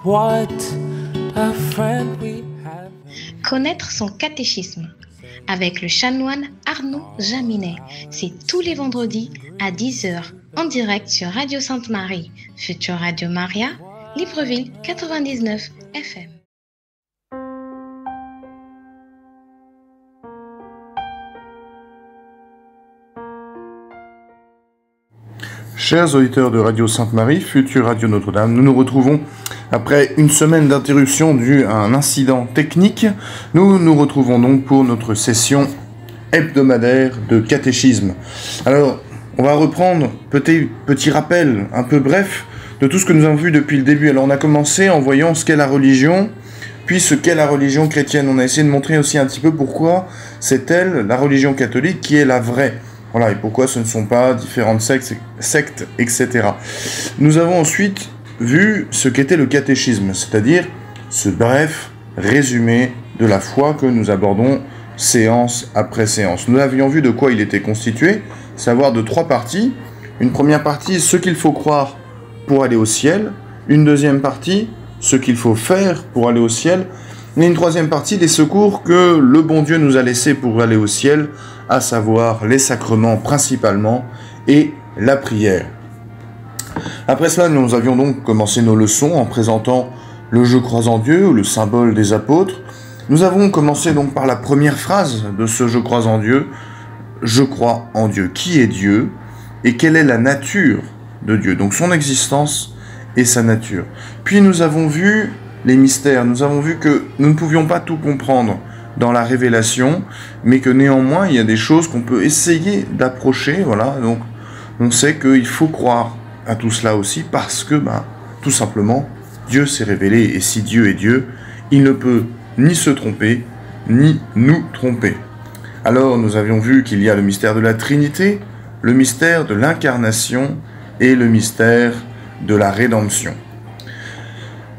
What a friend we have. Connaître son catéchisme avec le chanoine Arnaud Jaminet. C'est tous les vendredis à 10h en direct sur Radio Sainte-Marie, Future Radio Maria, Libreville 99 FM. Chers auditeurs de Radio Sainte-Marie, Future Radio Notre-Dame, nous nous retrouvons après une semaine d'interruption due à un incident technique. Nous nous retrouvons donc pour notre session hebdomadaire de catéchisme. Alors, on va reprendre petit rappel un peu bref de tout ce que nous avons vu depuis le début. Alors, on a commencé en voyant ce qu'est la religion, puis ce qu'est la religion chrétienne. On a essayé de montrer aussi un petit peu pourquoi c'est elle, la religion catholique, qui est la vraie. Voilà, et pourquoi ce ne sont pas différentes sectes, etc. Nous avons ensuite vu ce qu'était le catéchisme, c'est-à-dire ce bref résumé de la foi que nous abordons séance après séance. Nous avions vu de quoi il était constitué, savoir de 3 parties. Une première partie, ce qu'il faut croire pour aller au ciel. Une deuxième partie, ce qu'il faut faire pour aller au ciel. Et une troisième partie, les secours que le bon Dieu nous a laissés pour aller au ciel, à savoir les sacrements principalement et la prière. Après cela, nous avions donc commencé nos leçons en présentant le « Je crois en Dieu » ou le symbole des apôtres. Nous avons commencé donc par la première phrase de ce « Je crois en Dieu ». Je crois en Dieu. Qui est Dieu et quelle est la nature de Dieu? Donc son existence et sa nature. Puis nous avons vu les mystères. Nous avons vu que nous ne pouvions pas tout comprendre dans la révélation, mais que néanmoins, il y a des choses qu'on peut essayer d'approcher, voilà, donc on sait qu'il faut croire à tout cela aussi, parce que, tout simplement, Dieu s'est révélé, et si Dieu est Dieu, il ne peut ni se tromper, ni nous tromper. Alors, nous avions vu qu'il y a le mystère de la Trinité, le mystère de l'incarnation, et le mystère de la rédemption.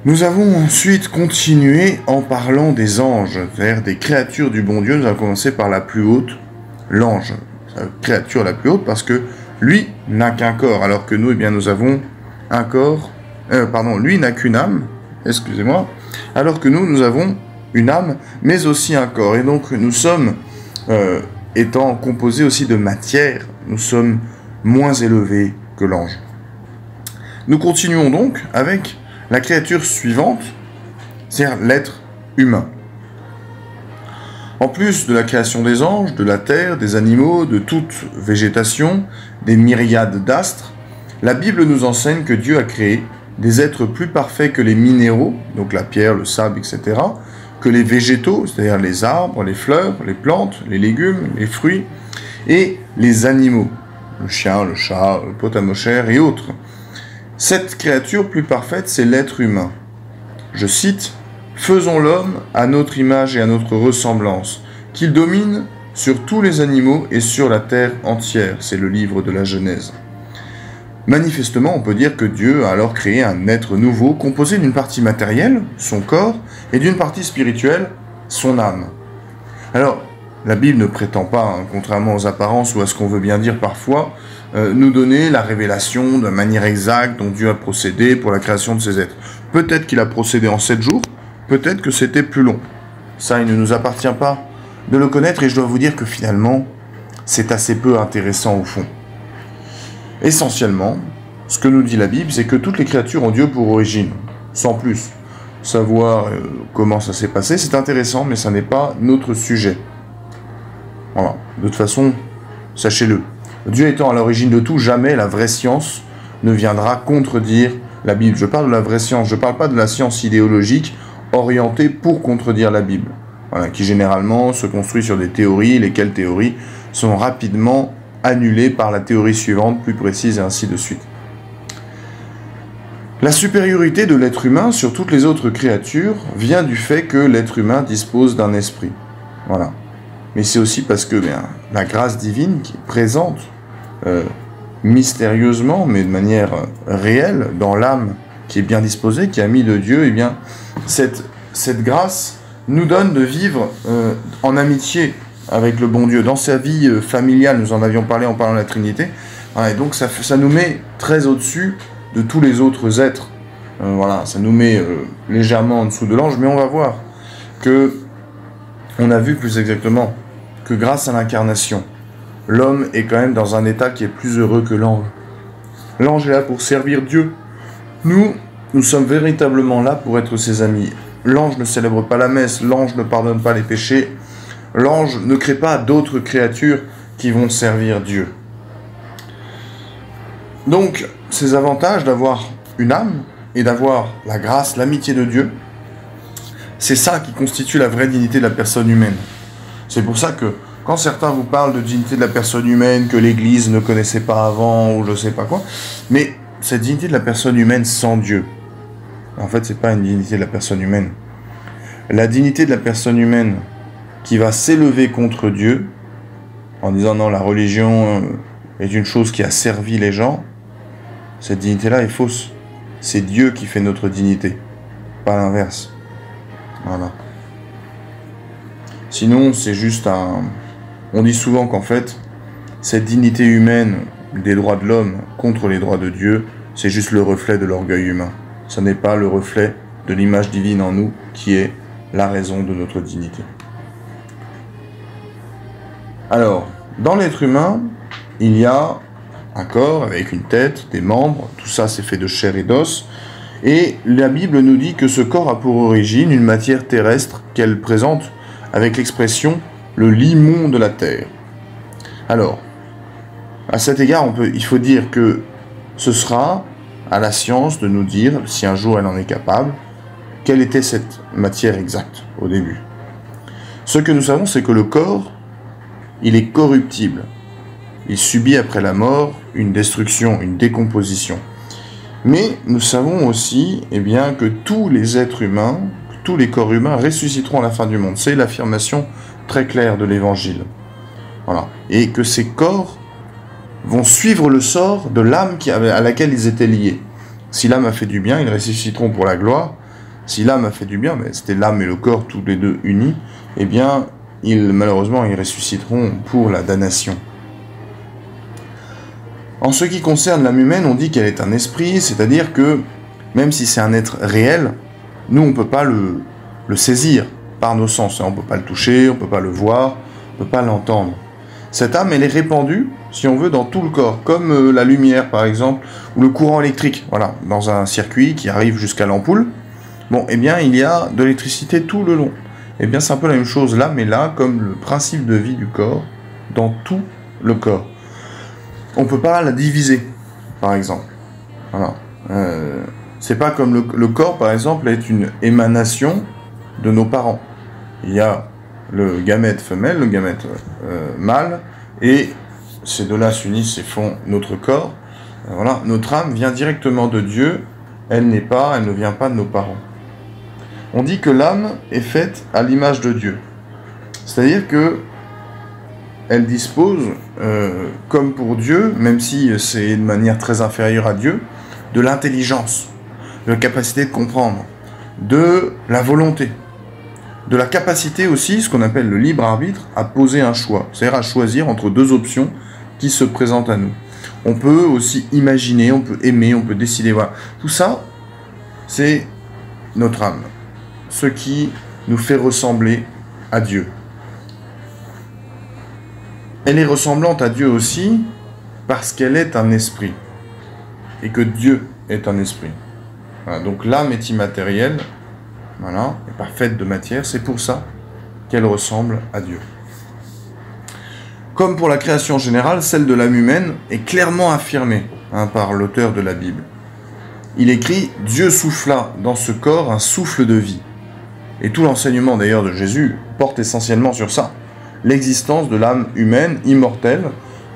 Nous avons ensuite continué en parlant des anges, c'est-à-dire des créatures du bon Dieu. Nous avons commencé par la plus haute, l'ange, la créature la plus haute, parce que lui n'a qu'un corps, alors que nous, nous avons un corps, lui n'a qu'une âme, excusez-moi, alors que nous avons une âme, mais aussi un corps. Et donc, nous sommes, étant composés aussi de matière, nous sommes moins élevés que l'ange. Nous continuons donc avec la créature suivante, c'est-à-dire l'être humain. En plus de la création des anges, de la terre, des animaux, de toute végétation, des myriades d'astres, la Bible nous enseigne que Dieu a créé des êtres plus parfaits que les minéraux, donc la pierre, le sable, etc., que les végétaux, c'est-à-dire les arbres, les fleurs, les plantes, les légumes, les fruits, et les animaux, le chien, le chat, le potamochère et autres. Cette créature plus parfaite, c'est l'être humain. Je cite, « Faisons l'homme à notre image et à notre ressemblance, qu'il domine sur tous les animaux et sur la terre entière. » C'est le livre de la Genèse. Manifestement, on peut dire que Dieu a alors créé un être nouveau, composé d'une partie matérielle, son corps, et d'une partie spirituelle, son âme. Alors, la Bible ne prétend pas, contrairement aux apparences ou à ce qu'on veut bien dire parfois, nous donner la révélation de manière exacte dont Dieu a procédé pour la création de ces êtres. Peut-être qu'il a procédé en 7 jours, peut-être que c'était plus long. Ça, il ne nous appartient pas de le connaître, et je dois vous dire que finalement, c'est assez peu intéressant au fond. Essentiellement, ce que nous dit la Bible, c'est que toutes les créatures ont Dieu pour origine, sans plus. Savoir comment ça s'est passé, c'est intéressant, mais ça n'est pas notre sujet. Voilà, de toute façon, sachez-le. Dieu étant à l'origine de tout, jamais la vraie science ne viendra contredire la Bible. Je parle de la vraie science, je ne parle pas de la science idéologique orientée pour contredire la Bible. Voilà, qui généralement se construit sur des théories, lesquelles théories sont rapidement annulées par la théorie suivante, plus précise, et ainsi de suite. La supériorité de l'être humain sur toutes les autres créatures vient du fait que l'être humain dispose d'un esprit. Voilà. Mais c'est aussi parce que la grâce divine qui est présente mystérieusement, mais de manière réelle, dans l'âme qui est bien disposée, qui a mis de Dieu, cette grâce nous donne de vivre en amitié avec le bon Dieu. Dans sa vie familiale, nous en avions parlé en parlant de la Trinité, et donc ça nous met très au-dessus de tous les autres êtres. Voilà, ça nous met légèrement en dessous de l'ange, mais on va voir que on a vu plus exactement que grâce à l'incarnation, l'homme est quand même dans un état qui est plus heureux que l'ange. L'ange est là pour servir Dieu. Nous sommes véritablement là pour être ses amis. L'ange ne célèbre pas la messe, l'ange ne pardonne pas les péchés, l'ange ne crée pas d'autres créatures qui vont servir Dieu. Donc, ces avantages d'avoir une âme et d'avoir la grâce, l'amitié de Dieu, c'est ça qui constitue la vraie dignité de la personne humaine. C'est pour ça que quand certains vous parlent de dignité de la personne humaine, que l'Église ne connaissait pas avant, ou je sais pas quoi, mais cette dignité de la personne humaine sans Dieu, en fait, c'est pas une dignité de la personne humaine. La dignité de la personne humaine qui va s'élever contre Dieu, en disant non, la religion est une chose qui a servi les gens, cette dignité-là est fausse. C'est Dieu qui fait notre dignité, pas l'inverse. Voilà. Sinon, c'est juste un... On dit souvent qu'en fait, cette dignité humaine des droits de l'homme contre les droits de Dieu, c'est juste le reflet de l'orgueil humain. Ce n'est pas le reflet de l'image divine en nous qui est la raison de notre dignité. Alors, dans l'être humain, il y a un corps avec une tête, des membres, tout ça c'est fait de chair et d'os, et la Bible nous dit que ce corps a pour origine une matière terrestre qu'elle présente avec l'expression « le limon de la terre ». Alors, à cet égard, il faut dire que ce sera à la science de nous dire, si un jour elle en est capable, quelle était cette matière exacte au début. Ce que nous savons, c'est que le corps, il est corruptible. Il subit après la mort une destruction, une décomposition. Mais nous savons aussi que tous les êtres humains, tous les corps humains ressusciteront à la fin du monde. C'est l'affirmation très claire de l'Évangile. Voilà. Et que ces corps vont suivre le sort de l'âme à laquelle ils étaient liés. Si l'âme a fait du bien, ils ressusciteront pour la gloire. Si l'âme a fait du bien, c'était l'âme et le corps tous les deux unis, malheureusement, ils ressusciteront pour la damnation. En ce qui concerne l'âme humaine, on dit qu'elle est un esprit, c'est-à-dire que, même si c'est un être réel, nous, on ne peut pas le saisir par nos sens. On ne peut pas le toucher, on ne peut pas le voir, on ne peut pas l'entendre. Cette âme, elle est répandue, si on veut, dans tout le corps, comme la lumière, par exemple, ou le courant électrique, voilà, dans un circuit qui arrive jusqu'à l'ampoule. Il y a de l'électricité tout le long. C'est un peu la même chose, l'âme est là, comme le principe de vie du corps, dans tout le corps. On ne peut pas la diviser, par exemple. Voilà. C'est pas comme le corps, par exemple, est une émanation de nos parents. Il y a le gamète femelle, le gamète mâle, et ces deux-là s'unissent et font notre corps. Voilà. Notre âme vient directement de Dieu, elle ne vient pas de nos parents. On dit que l'âme est faite à l'image de Dieu. C'est-à-dire que elle dispose, comme pour Dieu, même si c'est de manière très inférieure à Dieu, de l'intelligence, de la capacité de comprendre, de la volonté, de la capacité aussi, ce qu'on appelle le libre arbitre, à poser un choix, c'est-à-dire à choisir entre deux options qui se présentent à nous. On peut aussi imaginer, on peut aimer, on peut décider, voilà. Tout ça, c'est notre âme, ce qui nous fait ressembler à Dieu. Elle est ressemblante à Dieu aussi parce qu'elle est un esprit et que Dieu est un esprit. Voilà, donc l'âme est immatérielle, voilà, n'est pas faite de matière, c'est pour ça qu'elle ressemble à Dieu. Comme pour la création générale, celle de l'âme humaine est clairement affirmée par l'auteur de la Bible. Il écrit « Dieu souffla dans ce corps un souffle de vie ». Et tout l'enseignement d'ailleurs de Jésus porte essentiellement sur ça. L'existence de l'âme humaine immortelle,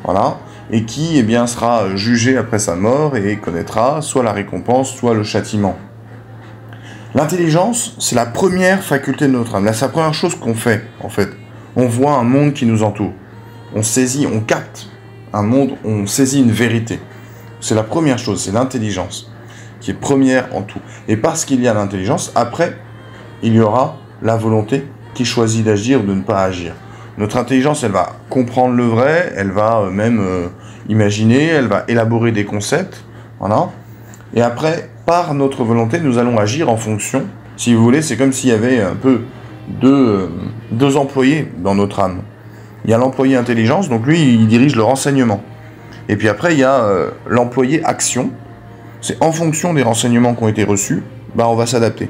voilà, et qui sera jugée après sa mort et connaîtra soit la récompense, soit le châtiment. L'intelligence, c'est la première faculté de notre âme. Là, c'est la première chose qu'on fait, en fait. On voit un monde qui nous entoure. On saisit, on capte un monde, on saisit une vérité. C'est la première chose, c'est l'intelligence, qui est première en tout. Et parce qu'il y a l'intelligence, après, il y aura la volonté qui choisit d'agir ou de ne pas agir. Notre intelligence, elle va comprendre le vrai, elle va même imaginer, elle va élaborer des concepts, voilà. Et après, par notre volonté, nous allons agir en fonction. Si vous voulez, c'est comme s'il y avait un peu deux employés dans notre âme. Il y a l'employé intelligence, donc lui, il dirige le renseignement. Et puis après, il y a l'employé action. C'est en fonction des renseignements qui ont été reçus, on va s'adapter.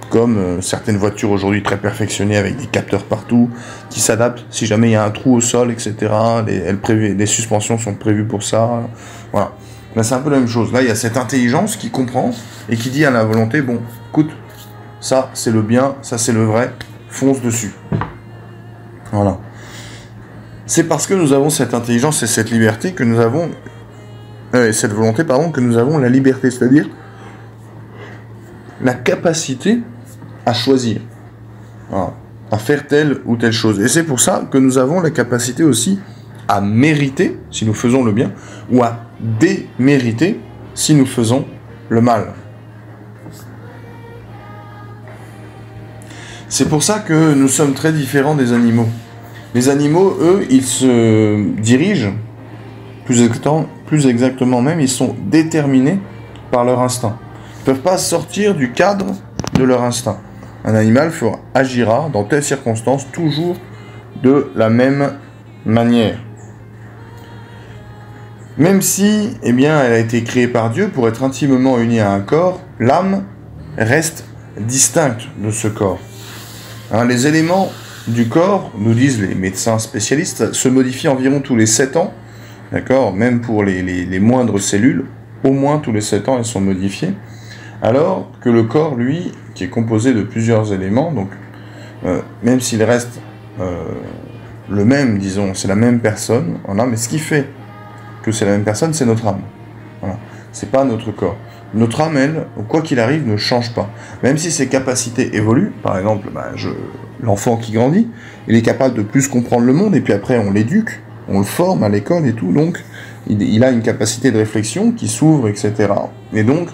Comme certaines voitures aujourd'hui très perfectionnées avec des capteurs partout, qui s'adaptent si jamais il y a un trou au sol, etc. Les suspensions sont prévues pour ça. Voilà. Là, c'est un peu la même chose. Là, il y a cette intelligence qui comprend et qui dit à la volonté, bon, écoute, ça c'est le bien, ça c'est le vrai, fonce dessus. Voilà. C'est parce que nous avons cette intelligence et cette liberté que nous avons, cette volonté, pardon, que nous avons la liberté, c'est-à-dire la capacité à choisir, voilà, à faire telle ou telle chose. Et c'est pour ça que nous avons la capacité aussi à mériter, si nous faisons le bien, ou à démériter, si nous faisons le mal. C'est pour ça que nous sommes très différents des animaux. Les animaux, eux, ils se dirigent, plus exactement même, ils sont déterminés par leur instinct. Ils ne peuvent pas sortir du cadre de leur instinct. Un animal agira dans telles circonstances toujours de la même manière. Même si, elle a été créée par Dieu pour être intimement unie à un corps, l'âme reste distincte de ce corps. Les éléments du corps, nous disent les médecins spécialistes, se modifient environ tous les 7 ans, d'accord, même pour les moindres cellules, au moins tous les 7 ans elles sont modifiées, alors que le corps, lui, qui est composé de plusieurs éléments, donc même s'il reste le même, disons, c'est la même personne, voilà, mais ce qui fait que c'est la même personne, c'est notre âme. Voilà. C'est pas notre corps. Notre âme, elle, quoi qu'il arrive, ne change pas. Même si ses capacités évoluent, par exemple, l'enfant qui grandit, il est capable de plus comprendre le monde, et puis après on l'éduque, on le forme à l'école et tout, donc il a une capacité de réflexion qui s'ouvre, etc. Et donc,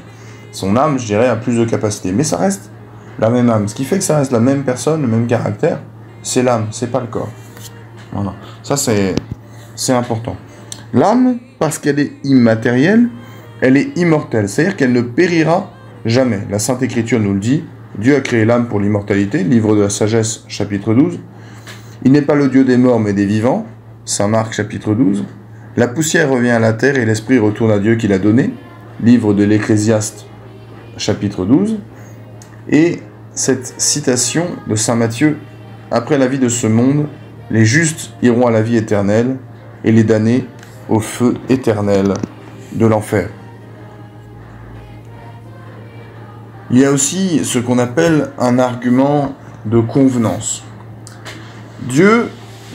son âme, je dirais, a plus de capacité. Mais ça reste la même âme. Ce qui fait que ça reste la même personne, le même caractère, c'est l'âme, c'est pas le corps. Voilà. Ça, c'est important. L'âme, parce qu'elle est immatérielle, elle est immortelle, c'est-à-dire qu'elle ne périra jamais. La Sainte Écriture nous le dit, Dieu a créé l'âme pour l'immortalité, livre de la sagesse, chapitre 12. Il n'est pas le Dieu des morts, mais des vivants, Saint Marc, chapitre 12. La poussière revient à la terre et l'esprit retourne à Dieu qui l'a donné, livre de l'Ecclésiaste, chapitre 12. Et cette citation de Saint Matthieu, après la vie de ce monde, les justes iront à la vie éternelle et les damnés au feu éternel de l'enfer. Il y a aussi ce qu'on appelle un argument de convenance. Dieu,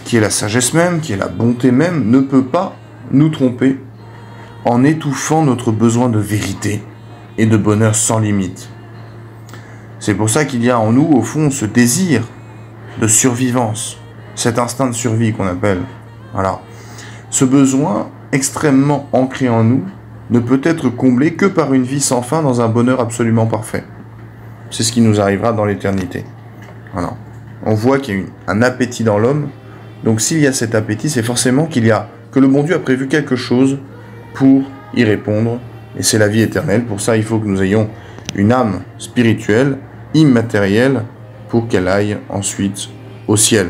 qui est la sagesse même, qui est la bonté même, ne peut pas nous tromper en étouffant notre besoin de vérité et de bonheur sans limite. C'est pour ça qu'il y a en nous, au fond, ce désir de survivance, cet instinct de survie qu'on appelle. Voilà. Ce besoin extrêmement ancré en nous ne peut être comblé que par une vie sans fin dans un bonheur absolument parfait. C'est ce qui nous arrivera dans l'éternité. Voilà. On voit qu'il y a un appétit dans l'homme. Donc s'il y a cet appétit, c'est forcément que le bon Dieu a prévu quelque chose pour y répondre. Et c'est la vie éternelle. Pour ça, il faut que nous ayons une âme spirituelle, immatérielle, pour qu'elle aille ensuite au ciel.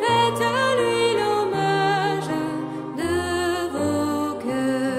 Faites-lui l'hommage de vos cœurs.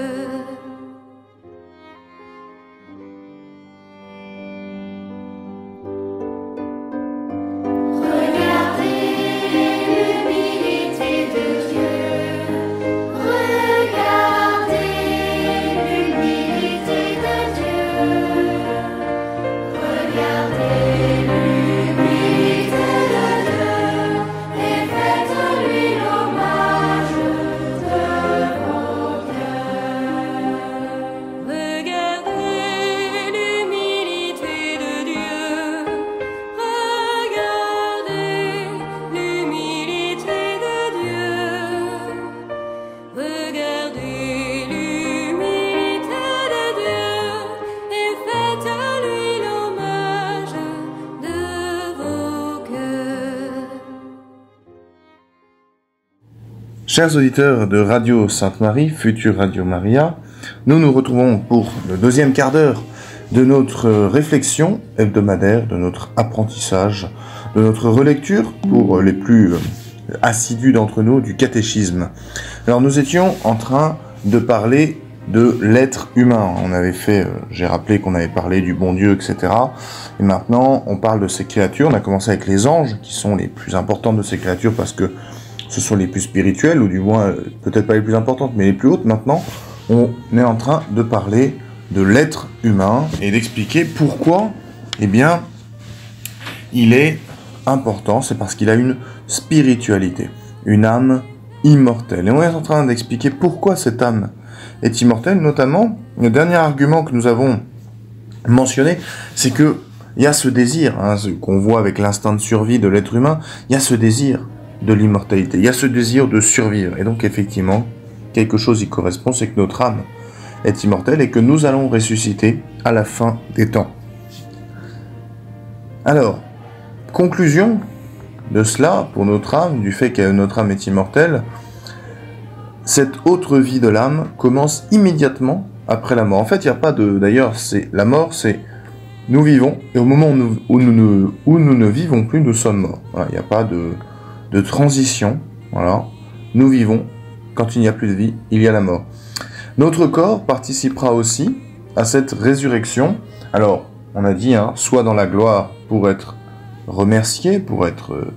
Chers auditeurs de Radio Sainte-Marie, future Radio Maria, nous nous retrouvons pour le deuxième quart d'heure de notre réflexion hebdomadaire, de notre apprentissage, de notre relecture pour les plus assidus d'entre nous du catéchisme. Alors nous étions en train de parler de l'être humain. On avait fait, j'ai rappelé qu'on avait parlé du bon Dieu, etc. Et maintenant, on parle de ces créatures. On a commencé avec les anges, qui sont les plus importantes de ces créatures parce que ce sont les plus spirituelles, ou du moins, peut-être pas les plus importantes, mais les plus hautes. Maintenant, on est en train de parler de l'être humain et d'expliquer pourquoi, eh bien, il est important. C'est parce qu'il a une spiritualité, une âme immortelle. Et on est en train d'expliquer pourquoi cette âme est immortelle, notamment, le dernier argument que nous avons mentionné, c'est que il y a ce désir, ce qu'on voit avec l'instinct de survie de l'être humain, il y a ce désir de l'immortalité, il y a ce désir de survivre. Et donc, effectivement, quelque chose y correspond, c'est que notre âme est immortelle et que nous allons ressusciter à la fin des temps. Alors, conclusion de cela, pour notre âme, du fait que notre âme est immortelle, cette autre vie de l'âme commence immédiatement après la mort. En fait, il n'y a pas de... D'ailleurs, la mort, c'est nous vivons, et au moment où nous ne vivons plus, nous sommes morts. Voilà, il n'y a pas de transition. Voilà. Nous vivons, quand il n'y a plus de vie, il y a la mort. Notre corps participera aussi à cette résurrection. Alors, on a dit, soit dans la gloire pour être remercié, pour être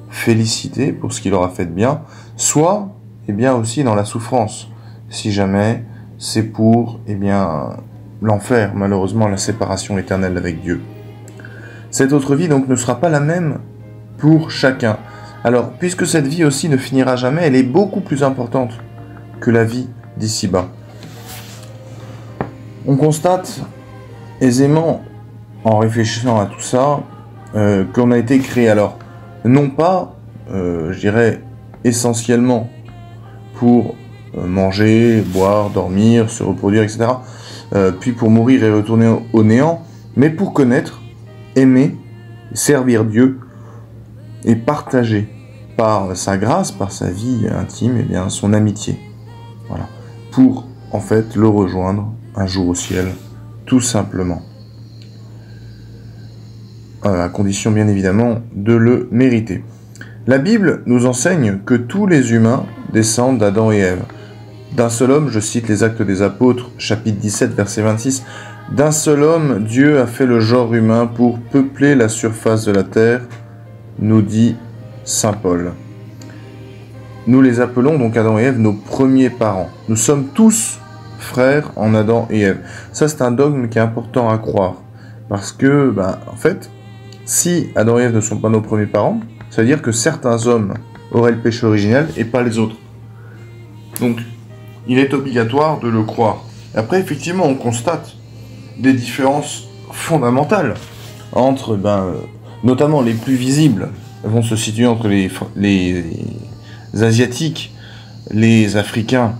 félicité pour ce qu'il aura fait de bien, soit bien aussi dans la souffrance, si jamais c'est pour l'enfer, malheureusement la séparation éternelle avec Dieu. Cette autre vie donc ne sera pas la même pour chacun. Alors, puisque cette vie aussi ne finira jamais, elle est beaucoup plus importante que la vie d'ici-bas. On constate aisément, en réfléchissant à tout ça, qu'on a été créé, alors, non pas, je dirais, essentiellement pour manger, boire, dormir, se reproduire, etc., puis pour mourir et retourner au néant, mais pour connaître, aimer, servir Dieu et partager par sa grâce, par sa vie intime, son amitié. Voilà. Pour, en fait, le rejoindre un jour au ciel, tout simplement. À condition, bien évidemment, de le mériter. La Bible nous enseigne que tous les humains descendent d'Adam et Ève. D'un seul homme, je cite les Actes des Apôtres, chapitre 17, verset 26, « D'un seul homme, Dieu a fait le genre humain pour peupler la surface de la terre », nous dit saint Paul. Nous les appelons donc Adam et Ève nos premiers parents. Nous sommes tous frères en Adam et Ève. Ça, c'est un dogme qui est important à croire. Parce que, en fait, si Adam et Ève ne sont pas nos premiers parents, ça veut dire que certains hommes auraient le péché originel et pas les autres. Donc, il est obligatoire de le croire. Après, effectivement, on constate des différences fondamentales entre, notamment les plus visibles, vont se situer entre les Asiatiques, les Africains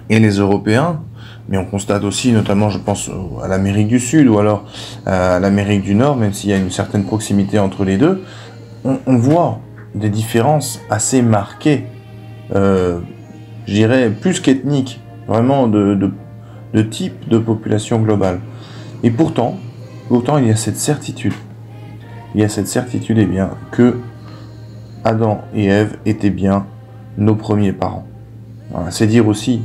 et les Européens, mais on constate aussi, notamment, je pense à l'Amérique du Sud ou alors à l'Amérique du Nord, même s'il y a une certaine proximité entre les deux, on voit des différences assez marquées, je dirais plus qu'ethniques, vraiment de type de population globale. Et pourtant, il y a cette certitude. Il y a cette certitude, que Adam et Ève étaient bien nos premiers parents. Voilà, c'est dire aussi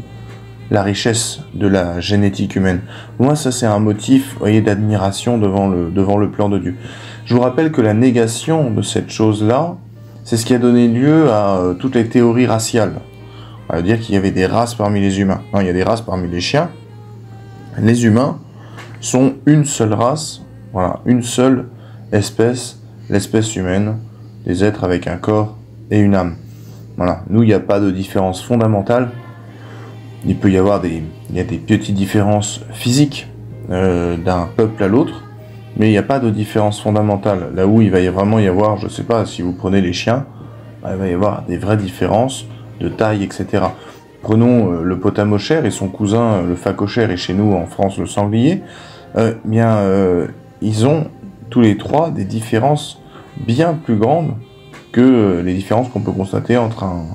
la richesse de la génétique humaine. Moi, ça c'est un motif, d'admiration devant le plan de Dieu. Je vous rappelle que la négation de cette chose-là, c'est ce qui a donné lieu à toutes les théories raciales. On va dire qu'il y avait des races parmi les humains. Non, il y a des races parmi les chiens. Les humains sont une seule race, voilà, une seule espèce, l'espèce humaine, des êtres avec un corps et une âme. Voilà, nous, il n'y a pas de différence fondamentale. Il peut y avoir des petites différences physiques d'un peuple à l'autre, mais il n'y a pas de différence fondamentale. Là où il va vraiment y avoir, je ne sais pas, si vous prenez les chiens, il va y avoir des vraies différences de taille, etc. Prenons le potamochère et son cousin le phacochère, et chez nous en France le sanglier, ils ont tous les trois des différences bien plus grandes que les différences qu'on peut constater entre un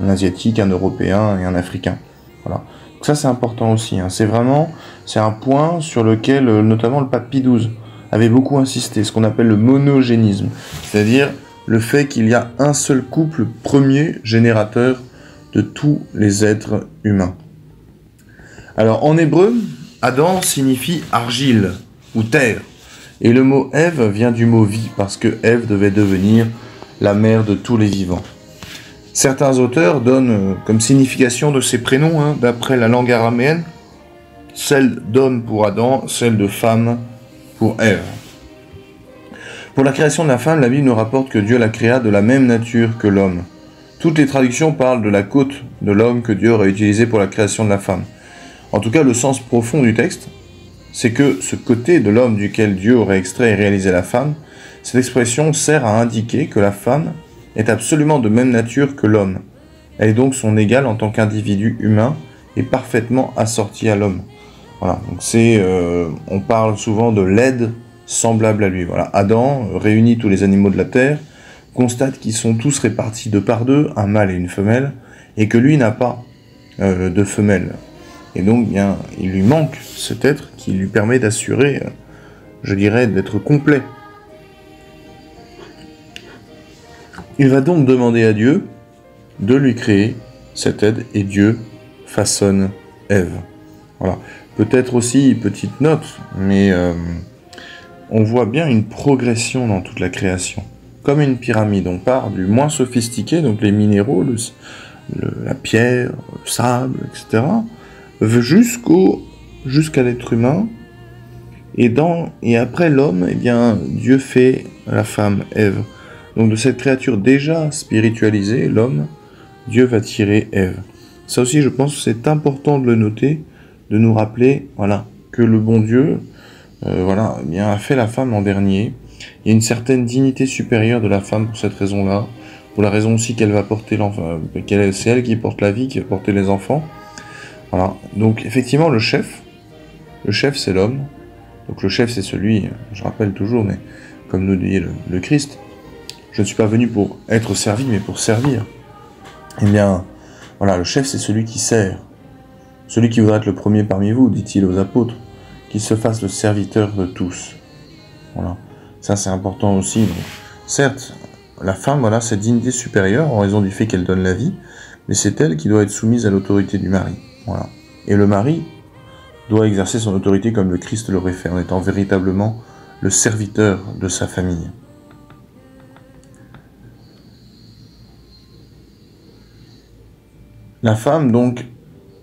un Asiatique, un Européen et un Africain. Voilà. Donc ça c'est important aussi, hein. C'est un point sur lequel notamment le pape Pie XII avait beaucoup insisté, ce qu'on appelle le monogénisme, c'est-à-dire le fait qu'il y a un seul couple premier générateur de tous les êtres humains. Alors en hébreu, Adam signifie argile ou terre, et le mot Ève vient du mot vie, parce que Ève devait devenir la mère de tous les vivants. Certains auteurs donnent comme signification de ces prénoms, hein, d'après la langue araméenne, celle d'homme pour Adam, celle de femme pour Ève. Pour la création de la femme, la Bible nous rapporte que Dieu la créa de la même nature que l'homme. Toutes les traductions parlent de la côte de l'homme que Dieu aurait utilisée pour la création de la femme. En tout cas, le sens profond du texte, c'est que ce côté de l'homme duquel Dieu aurait extrait et réalisé la femme, cette expression sert à indiquer que la femme est absolument de même nature que l'homme. Elle est donc son égale en tant qu'individu humain et parfaitement assortie à l'homme. Voilà, donc on parle souvent de l'aide semblable à lui. Voilà, Adam réunit tous les animaux de la terre, constate qu'ils sont tous répartis deux par deux, un mâle et une femelle, et que lui n'a pas de femelle. Et donc, bien, il lui manque cet être qui lui permet d'assurer, je dirais, d'être complet. Il va donc demander à Dieu de lui créer cette aide, et Dieu façonne Ève. Voilà. Peut-être aussi, petite note, mais on voit bien une progression dans toute la création. Comme une pyramide, on part du moins sophistiqué, donc les minéraux, la pierre, le sable, etc., jusqu'à l'être humain, et après l'homme, eh bien, Dieu fait la femme, Ève. Donc de cette créature déjà spiritualisée, l'homme, Dieu va tirer Ève. Ça aussi, je pense que c'est important de le noter, de nous rappeler, voilà, que le bon Dieu, eh bien, a fait la femme en dernier. Il y a une certaine dignité supérieure de la femme pour cette raison-là, pour la raison aussi qu'elle va porter l'enfant, c'est elle qui porte la vie, qui va porter les enfants. Voilà. Donc effectivement, le chef c'est l'homme. Donc le chef c'est celui, je rappelle toujours, mais comme nous dit le Christ, je ne suis pas venu pour être servi, mais pour servir. Eh bien, voilà, le chef c'est celui qui sert. Celui qui voudra être le premier parmi vous, dit-il aux apôtres, qui se fasse le serviteur de tous. Voilà. Ça c'est important aussi. Donc, certes, la femme, voilà, cette dignité supérieure en raison du fait qu'elle donne la vie, mais c'est elle qui doit être soumise à l'autorité du mari. Voilà. Et le mari doit exercer son autorité comme le Christ l'aurait fait, en étant véritablement le serviteur de sa famille. La femme, donc,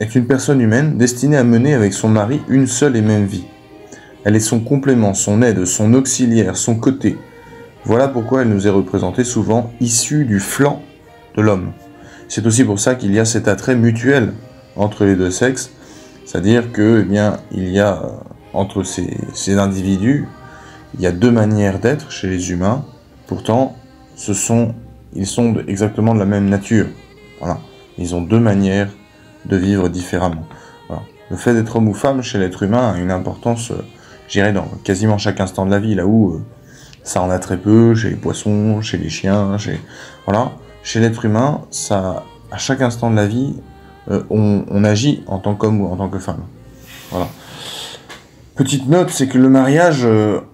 est une personne humaine destinée à mener avec son mari une seule et même vie. Elle est son complément, son aide, son auxiliaire, son côté. Voilà pourquoi elle nous est représentée souvent issue du flanc de l'homme. C'est aussi pour ça qu'il y a cet attrait mutuel entre les deux sexes, c'est-à-dire que, eh bien, il y a entre ces individus, il y a deux manières d'être chez les humains. Pourtant, ils sont exactement de la même nature. Voilà, ils ont deux manières de vivre différemment. Voilà. Le fait d'être homme ou femme chez l'être humain a une importance, je dirais, dans quasiment chaque instant de la vie, là où ça en a très peu chez les poissons, chez les chiens, voilà. Chez l'être humain, ça, à chaque instant de la vie, on agit en tant qu'homme ou en tant que femme. Voilà. Petite note, c'est que le mariage,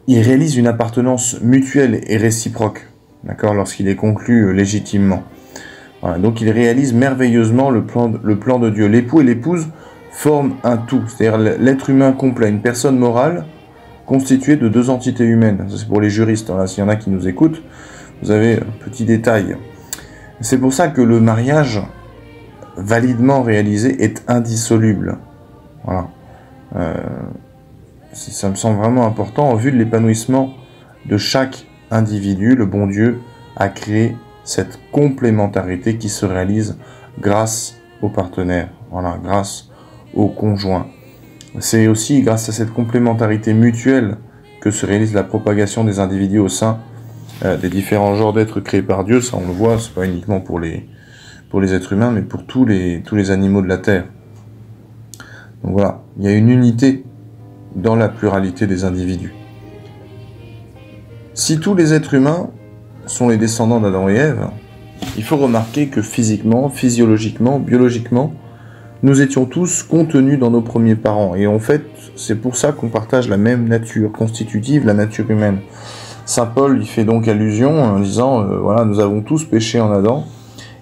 il réalise une appartenance mutuelle et réciproque, d'accord, lorsqu'il est conclu légitimement. Voilà, donc il réalise merveilleusement le plan de Dieu. L'époux et l'épouse forment un tout, c'est-à-dire l'être humain complet, une personne morale constituée de deux entités humaines. Ça, c'est pour les juristes, hein. S'il y en a qui nous écoutent, vous avez un petit détail. C'est pour ça que le mariage validement réalisé est indissoluble. Voilà. Ça me semble vraiment important. En vue de l'épanouissement de chaque individu, le bon Dieu a créé cette complémentarité qui se réalise grâce aux partenaires, voilà, grâce aux conjoints. C'est aussi grâce à cette complémentarité mutuelle que se réalise la propagation des individus au sein des différents genres d'êtres créés par Dieu. Ça, on le voit, c'est pas uniquement pour les êtres humains, mais pour tous les animaux de la terre. Donc voilà, il y a une unité dans la pluralité des individus. Si tous les êtres humains sont les descendants d'Adam et Ève, il faut remarquer que physiquement, physiologiquement, biologiquement, nous étions tous contenus dans nos premiers parents. Et en fait, c'est pour ça qu'on partage la même nature constitutive, la nature humaine. Saint Paul y fait donc allusion en disant, voilà, nous avons tous péché en Adam.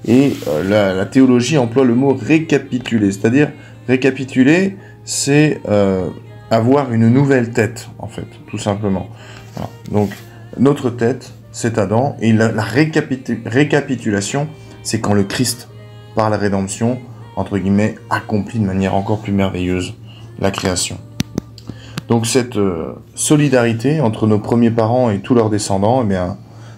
Et la théologie emploie le mot récapituler. C'est-à-dire, récapituler, c'est avoir une nouvelle tête, en fait, tout simplement. Voilà. Donc, notre tête, c'est Adam, et la récapitulation, c'est quand le Christ, par la rédemption, entre guillemets, accomplit de manière encore plus merveilleuse la création. Donc cette solidarité entre nos premiers parents et tous leurs descendants, eh bien,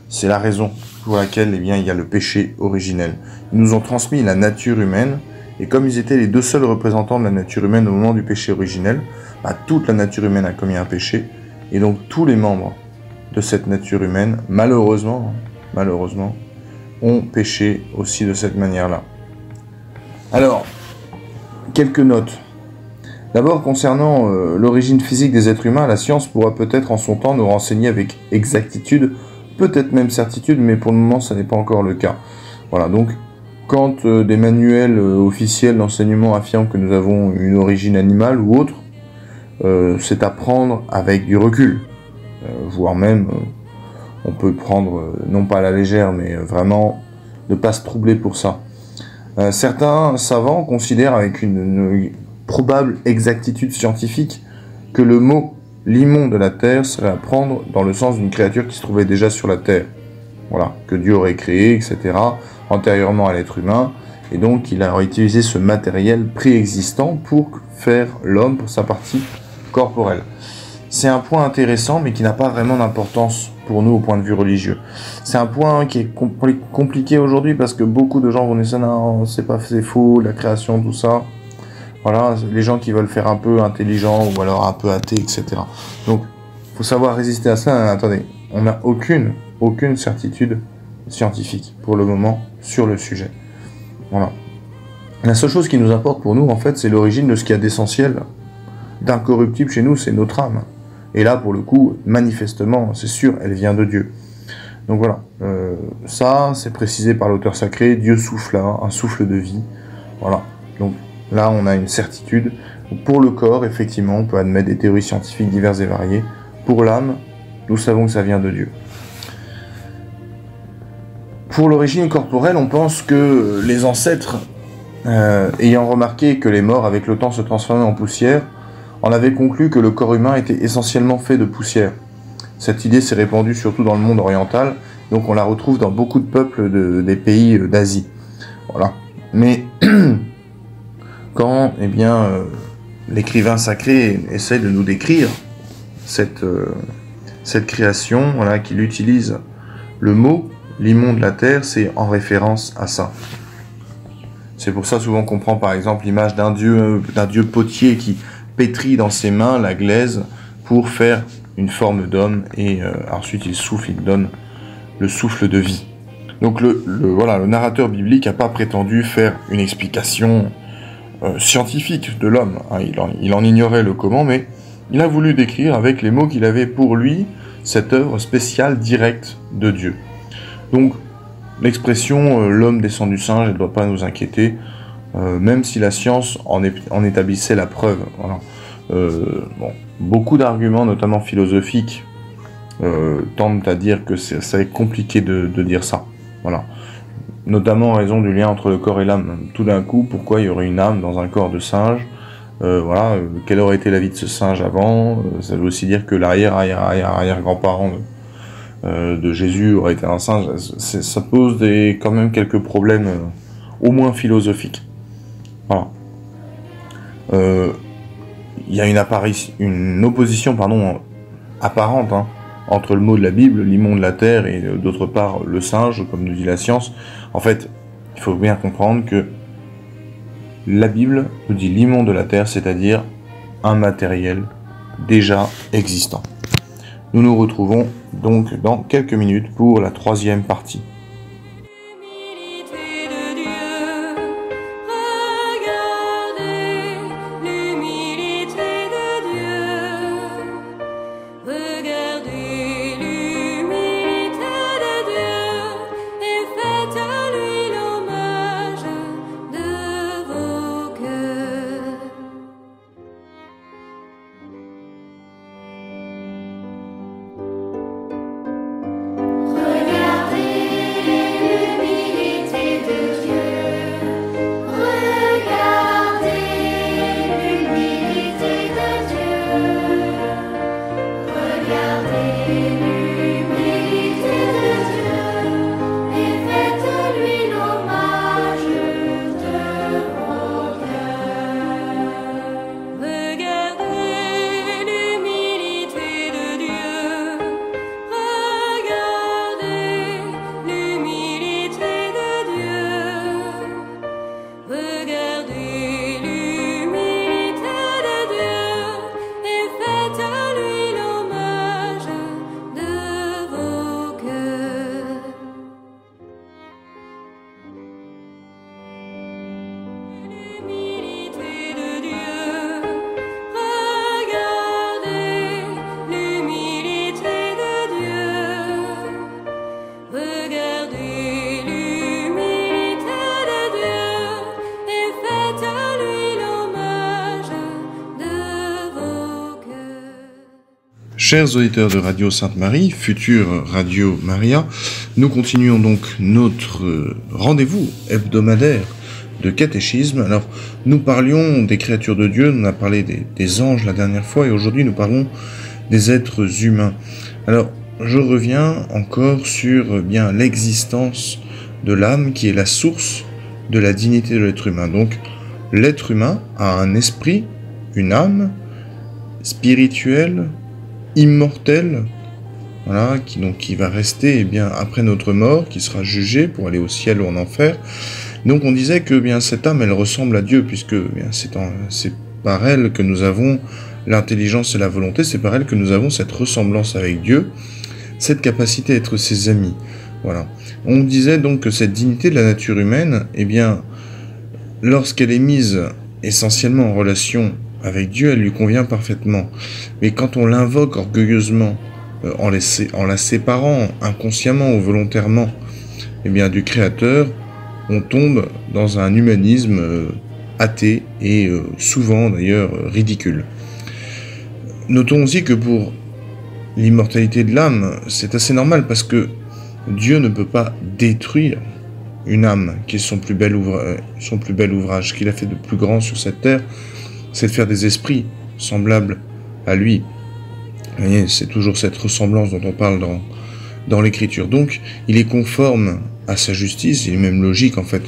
c'est la raison pour laquelle eh bien, il y a le péché originel. Ils nous ont transmis la nature humaine, et comme ils étaient les deux seuls représentants de la nature humaine au moment du péché originel, toute la nature humaine a commis un péché, et donc tous les membres de cette nature humaine, malheureusement, ont péché aussi de cette manière-là. Alors, quelques notes. D'abord, concernant l'origine physique des êtres humains, la science pourra peut-être en son temps nous renseigner avec exactitude, peut-être même certitude, mais pour le moment, ça n'est pas encore le cas. Voilà, donc, quand des manuels officiels d'enseignement affirment que nous avons une origine animale ou autre, c'est à prendre avec du recul. Voire même, on peut prendre, non pas à la légère, mais vraiment ne pas se troubler pour ça. Certains savants considèrent avec une probable exactitude scientifique que le mot « limon de la terre » serait à prendre dans le sens d'une créature qui se trouvait déjà sur la terre. Voilà, que Dieu aurait créé, etc., antérieurement à l'être humain, et donc il aurait utilisé ce matériel préexistant pour faire l'homme pour sa partie corporelle. C'est un point intéressant, mais qui n'a pas vraiment d'importance pour nous au point de vue religieux. C'est un point qui est compliqué aujourd'hui parce que beaucoup de gens vont dire ça, non, c'est faux, la création, tout ça. Voilà, les gens qui veulent faire un peu intelligent ou alors un peu athée, etc. Donc, il faut savoir résister à ça. Attendez, on n'a aucune certitude scientifique pour le moment sur le sujet. Voilà. La seule chose qui nous importe pour nous, en fait, c'est l'origine de ce qu'il y a d'essentiel, d'incorruptible chez nous, c'est notre âme. Et là, pour le coup, manifestement, c'est sûr, elle vient de Dieu. Donc voilà, ça, c'est précisé par l'auteur sacré, Dieu souffla, un souffle de vie. Voilà, donc là, on a une certitude. Pour le corps, effectivement, on peut admettre des théories scientifiques diverses et variées. Pour l'âme, nous savons que ça vient de Dieu. Pour l'origine corporelle, on pense que les ancêtres, ayant remarqué que les morts, avec le temps, se transformaient en poussière, on avait conclu que le corps humain était essentiellement fait de poussière. Cette idée s'est répandue surtout dans le monde oriental, donc on la retrouve dans beaucoup de peuples des pays d'Asie. Voilà. Mais quand l'écrivain sacré essaie de nous décrire cette création, voilà, qu'il utilise le mot « limon de la terre », c'est en référence à ça. C'est pour ça souvent qu'on prend par exemple l'image d'un dieu potier qui pétrit dans ses mains la glaise pour faire une forme d'homme et ensuite il souffle, il donne le souffle de vie. Donc le narrateur biblique n'a pas prétendu faire une explication scientifique de l'homme, hein. Il en ignorait le comment, mais il a voulu décrire avec les mots qu'il avait pour lui cette œuvre spéciale directe de Dieu. Donc l'expression l'homme descend du singe, elle ne doit pas nous inquiéter. Même si la science en établissait la preuve. Voilà. Beaucoup d'arguments, notamment philosophiques, tendent à dire que ça est compliqué de dire ça. Voilà. Notamment en raison du lien entre le corps et l'âme. Tout d'un coup, pourquoi il y aurait une âme dans un corps de singe? Quelle aurait été la vie de ce singe avant? Ça veut aussi dire que l'arrière-grand-parent de Jésus aurait été un singe. Ça pose quand même quelques problèmes, au moins philosophiques. Voilà. Il y a une opposition apparente entre le mot de la Bible, limon de la terre, et d'autre part le singe, comme nous dit la science. En fait, il faut bien comprendre que la Bible nous dit limon de la terre, c'est-à-dire un matériel déjà existant. Nous nous retrouvons donc dans quelques minutes pour la troisième partie. Regardez l'humilité de Dieu et faites Chers auditeurs de Radio Sainte-Marie, future Radio Maria, nous continuons donc notre rendez-vous hebdomadaire de catéchisme. Alors, nous parlions des créatures de Dieu, on a parlé des anges la dernière fois, et aujourd'hui nous parlons des êtres humains. Alors, je reviens encore sur bien l'existence de l'âme qui est la source de la dignité de l'être humain. Donc, l'être humain a un esprit, une âme spirituelle, immortelle, voilà, qui va rester bien après notre mort, qui sera jugée pour aller au ciel ou en enfer. Donc on disait que bien cette âme, elle ressemble à Dieu, puisque bien c'est par elle que nous avons l'intelligence et la volonté, c'est par elle que nous avons cette ressemblance avec Dieu, cette capacité à être ses amis. Voilà. On disait donc que cette dignité de la nature humaine, eh bien, lorsqu'elle est mise essentiellement en relation avec Dieu, elle lui convient parfaitement. Mais quand on l'invoque orgueilleusement, en la séparant inconsciemment ou volontairement, eh bien, du Créateur, on tombe dans un humanisme athée et souvent d'ailleurs ridicule. Notons aussi que pour l'immortalité de l'âme, c'est assez normal parce que Dieu ne peut pas détruire une âme qui est son plus bel ouvrage. Ce qu'il a fait de plus grand sur cette terre, c'est de faire des esprits semblables à lui. Vous voyez, c'est toujours cette ressemblance dont on parle dans l'Écriture. Donc, il est conforme à sa justice, il est même logique en fait,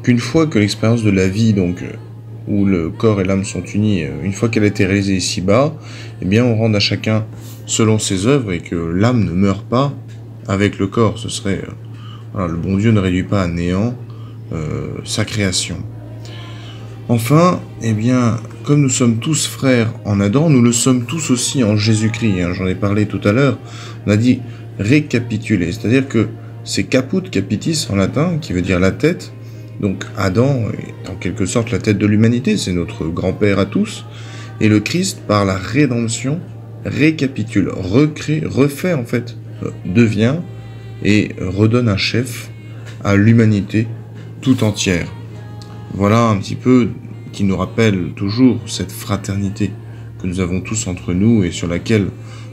qu'une fois que l'expérience de la vie, donc où le corps et l'âme sont unis, une fois qu'elle a été réalisée ici-bas, eh bien on rende à chacun selon ses œuvres et que l'âme ne meurt pas avec le corps. Ce serait, voilà, le bon Dieu ne réduit pas à néant sa création. Enfin, eh bien, comme nous sommes tous frères en Adam, nous le sommes tous aussi en Jésus-Christ. J'en ai parlé tout à l'heure. On a dit récapituler, c'est-à-dire que c'est caput capitis en latin, qui veut dire la tête. Donc Adam est en quelque sorte la tête de l'humanité, c'est notre grand-père à tous. Et le Christ, par la rédemption, récapitule, recrée, refait en fait, devient et redonne un chef à l'humanité tout entière. Voilà un petit peu qui nous rappelle toujours cette fraternité que nous avons tous entre nous et sur laquelle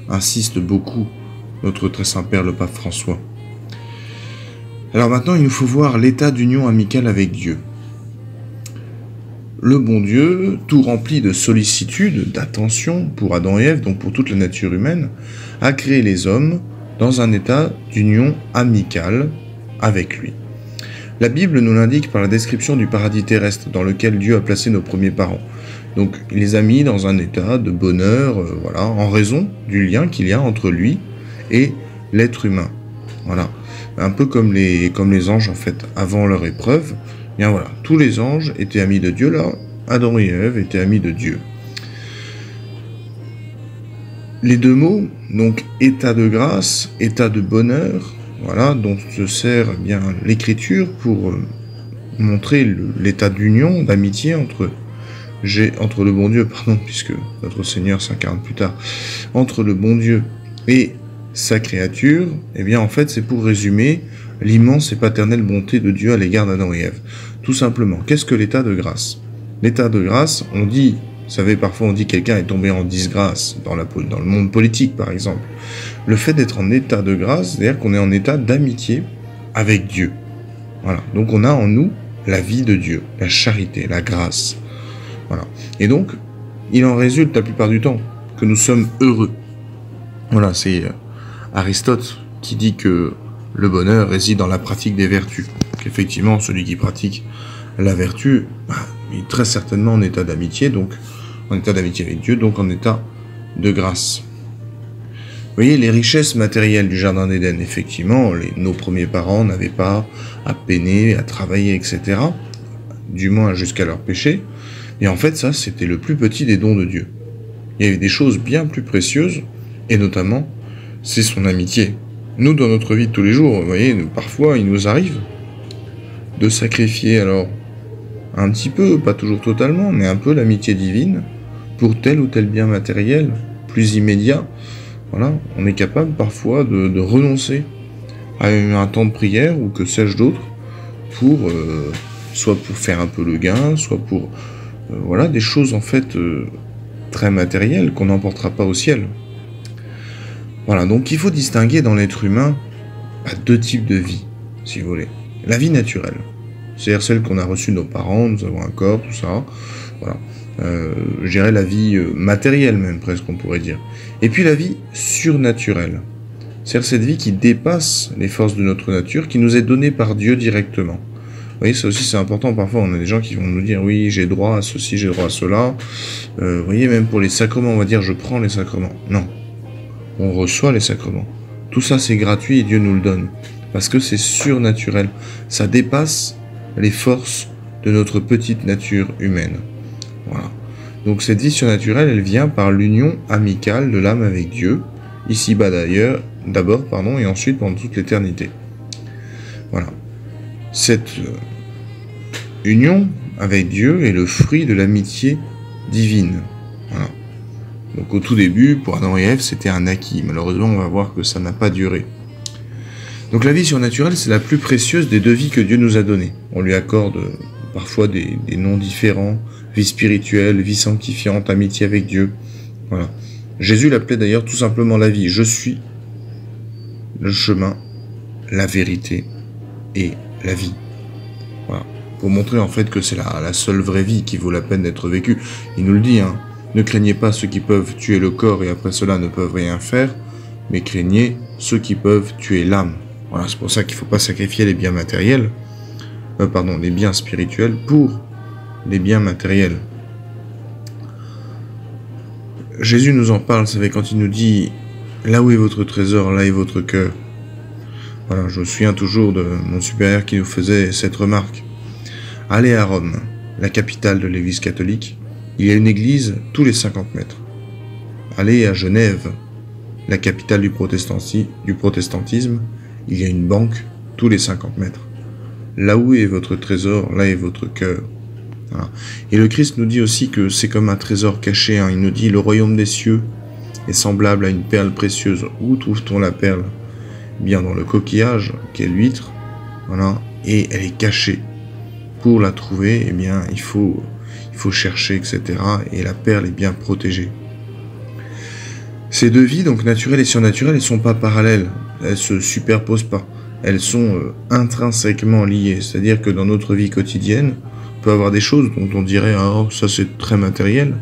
insiste beaucoup notre très saint Père le Pape François. Alors maintenant, il nous faut voir l'état d'union amicale avec Dieu. Le bon Dieu, tout rempli de sollicitude, d'attention pour Adam et Ève, donc pour toute la nature humaine, a créé les hommes dans un état d'union amicale avec lui. La Bible nous l'indique par la description du paradis terrestre dans lequel Dieu a placé nos premiers parents. Donc il les a mis dans un état de bonheur, voilà, en raison du lien qu'il y a entre lui et l'être humain. Voilà. Un peu comme les anges en fait, avant leur épreuve. Bien voilà, tous les anges étaient amis de Dieu, là, Adam et Ève étaient amis de Dieu. Les deux mots, donc état de grâce, état de bonheur, voilà, dont se sert bien l'Écriture pour montrer l'état d'union, d'amitié entre le bon Dieu, puisque notre Seigneur s'incarne plus tard, entre le bon Dieu et sa créature, eh bien en fait c'est pour résumer l'immense et paternelle bonté de Dieu à l'égard d'Adam et Ève. Tout simplement, qu'est-ce que l'état de grâce? L'état de grâce, on dit, vous savez, parfois on dit quelqu'un est tombé en disgrâce dans le monde politique par exemple. Le fait d'être en état de grâce, c'est-à-dire qu'on est en état d'amitié avec Dieu. Voilà, donc on a en nous la vie de Dieu, la charité, la grâce. Voilà, et donc il en résulte la plupart du temps que nous sommes heureux. Voilà, c'est Aristote qui dit que le bonheur réside dans la pratique des vertus. Qu'effectivement, celui qui pratique la vertu, il est très certainement en état d'amitié, donc en état d'amitié avec Dieu, donc en état de grâce. Vous voyez, les richesses matérielles du Jardin d'Éden, effectivement, nos premiers parents n'avaient pas à peiner, à travailler, etc., du moins jusqu'à leur péché, et en fait, ça, c'était le plus petit des dons de Dieu. Il y avait des choses bien plus précieuses, et notamment, c'est son amitié. Nous, dans notre vie de tous les jours, vous voyez, parfois, il nous arrive de sacrifier, alors, un petit peu, pas toujours totalement, mais un peu l'amitié divine, pour tel ou tel bien matériel, plus immédiat. Voilà, on est capable parfois de renoncer à un temps de prière, ou que sais-je d'autre, pour, soit pour faire un peu le gain, soit pour, voilà, des choses en fait très matérielles qu'on n'emportera pas au ciel. Voilà, donc il faut distinguer dans l'être humain deux types de vie, si vous voulez. La vie naturelle, c'est-à-dire celle qu'on a reçue de nos parents, nous avons un corps, tout ça, voilà. Je dirais la vie matérielle même, presque, on pourrait dire. Et puis la vie surnaturelle, c'est-à-dire cette vie qui dépasse les forces de notre nature, qui nous est donnée par Dieu directement. Vous voyez, ça aussi c'est important, parfois on a des gens qui vont nous dire, oui, j'ai droit à ceci, j'ai droit à cela. Vous voyez, même pour les sacrements, on va dire, je prends les sacrements. Non, on reçoit les sacrements. Tout ça c'est gratuit et Dieu nous le donne, parce que c'est surnaturel. Ça dépasse les forces de notre petite nature humaine. Voilà. Donc cette vie surnaturelle, elle vient par l'union amicale de l'âme avec Dieu, ici-bas d'abord, et ensuite pendant toute l'éternité. Voilà. Cette union avec Dieu est le fruit de l'amitié divine. Voilà. Donc au tout début, pour Adam et Ève, c'était un acquis. Malheureusement, on va voir que ça n'a pas duré. Donc la vie surnaturelle, c'est la plus précieuse des deux vies que Dieu nous a données. On lui accorde parfois des noms différents, vie spirituelle, vie sanctifiante, amitié avec Dieu. Voilà. Jésus l'appelait d'ailleurs tout simplement la vie. Je suis le chemin, la vérité et la vie. Voilà. Pour montrer en fait que c'est la seule vraie vie qui vaut la peine d'être vécue. Il nous le dit, hein. Ne craignez pas ceux qui peuvent tuer le corps et après cela ne peuvent rien faire, mais craignez ceux qui peuvent tuer l'âme. Voilà, c'est pour ça qu'il ne faut pas sacrifier les biens matériels, les biens spirituels pour les biens matériels. Jésus nous en parle, vous savez, quand il nous dit « Là où est votre trésor, là est votre cœur ». Voilà, je me souviens toujours de mon supérieur qui nous faisait cette remarque. Allez à Rome, la capitale de l'église catholique, il y a une église tous les 50 mètres. Allez à Genève, la capitale du protestantisme, il y a une banque tous les 50 mètres. Là où est votre trésor, là est votre cœur. Voilà. Et le Christ nous dit aussi que c'est comme un trésor caché. Hein. Il nous dit, le royaume des cieux est semblable à une perle précieuse. Où trouve-t-on la perle ? Bien dans le coquillage, qui est l'huître. Voilà. Et elle est cachée. Pour la trouver, eh bien, il faut chercher, etc. Et la perle est bien protégée. Ces deux vies, donc naturelles et surnaturelles, elles ne sont pas parallèles. Elles ne se superposent pas. Elles sont intrinsèquement liées. C'est-à-dire que dans notre vie quotidienne, on peut avoir des choses dont on dirait « Ah, ça c'est très matériel »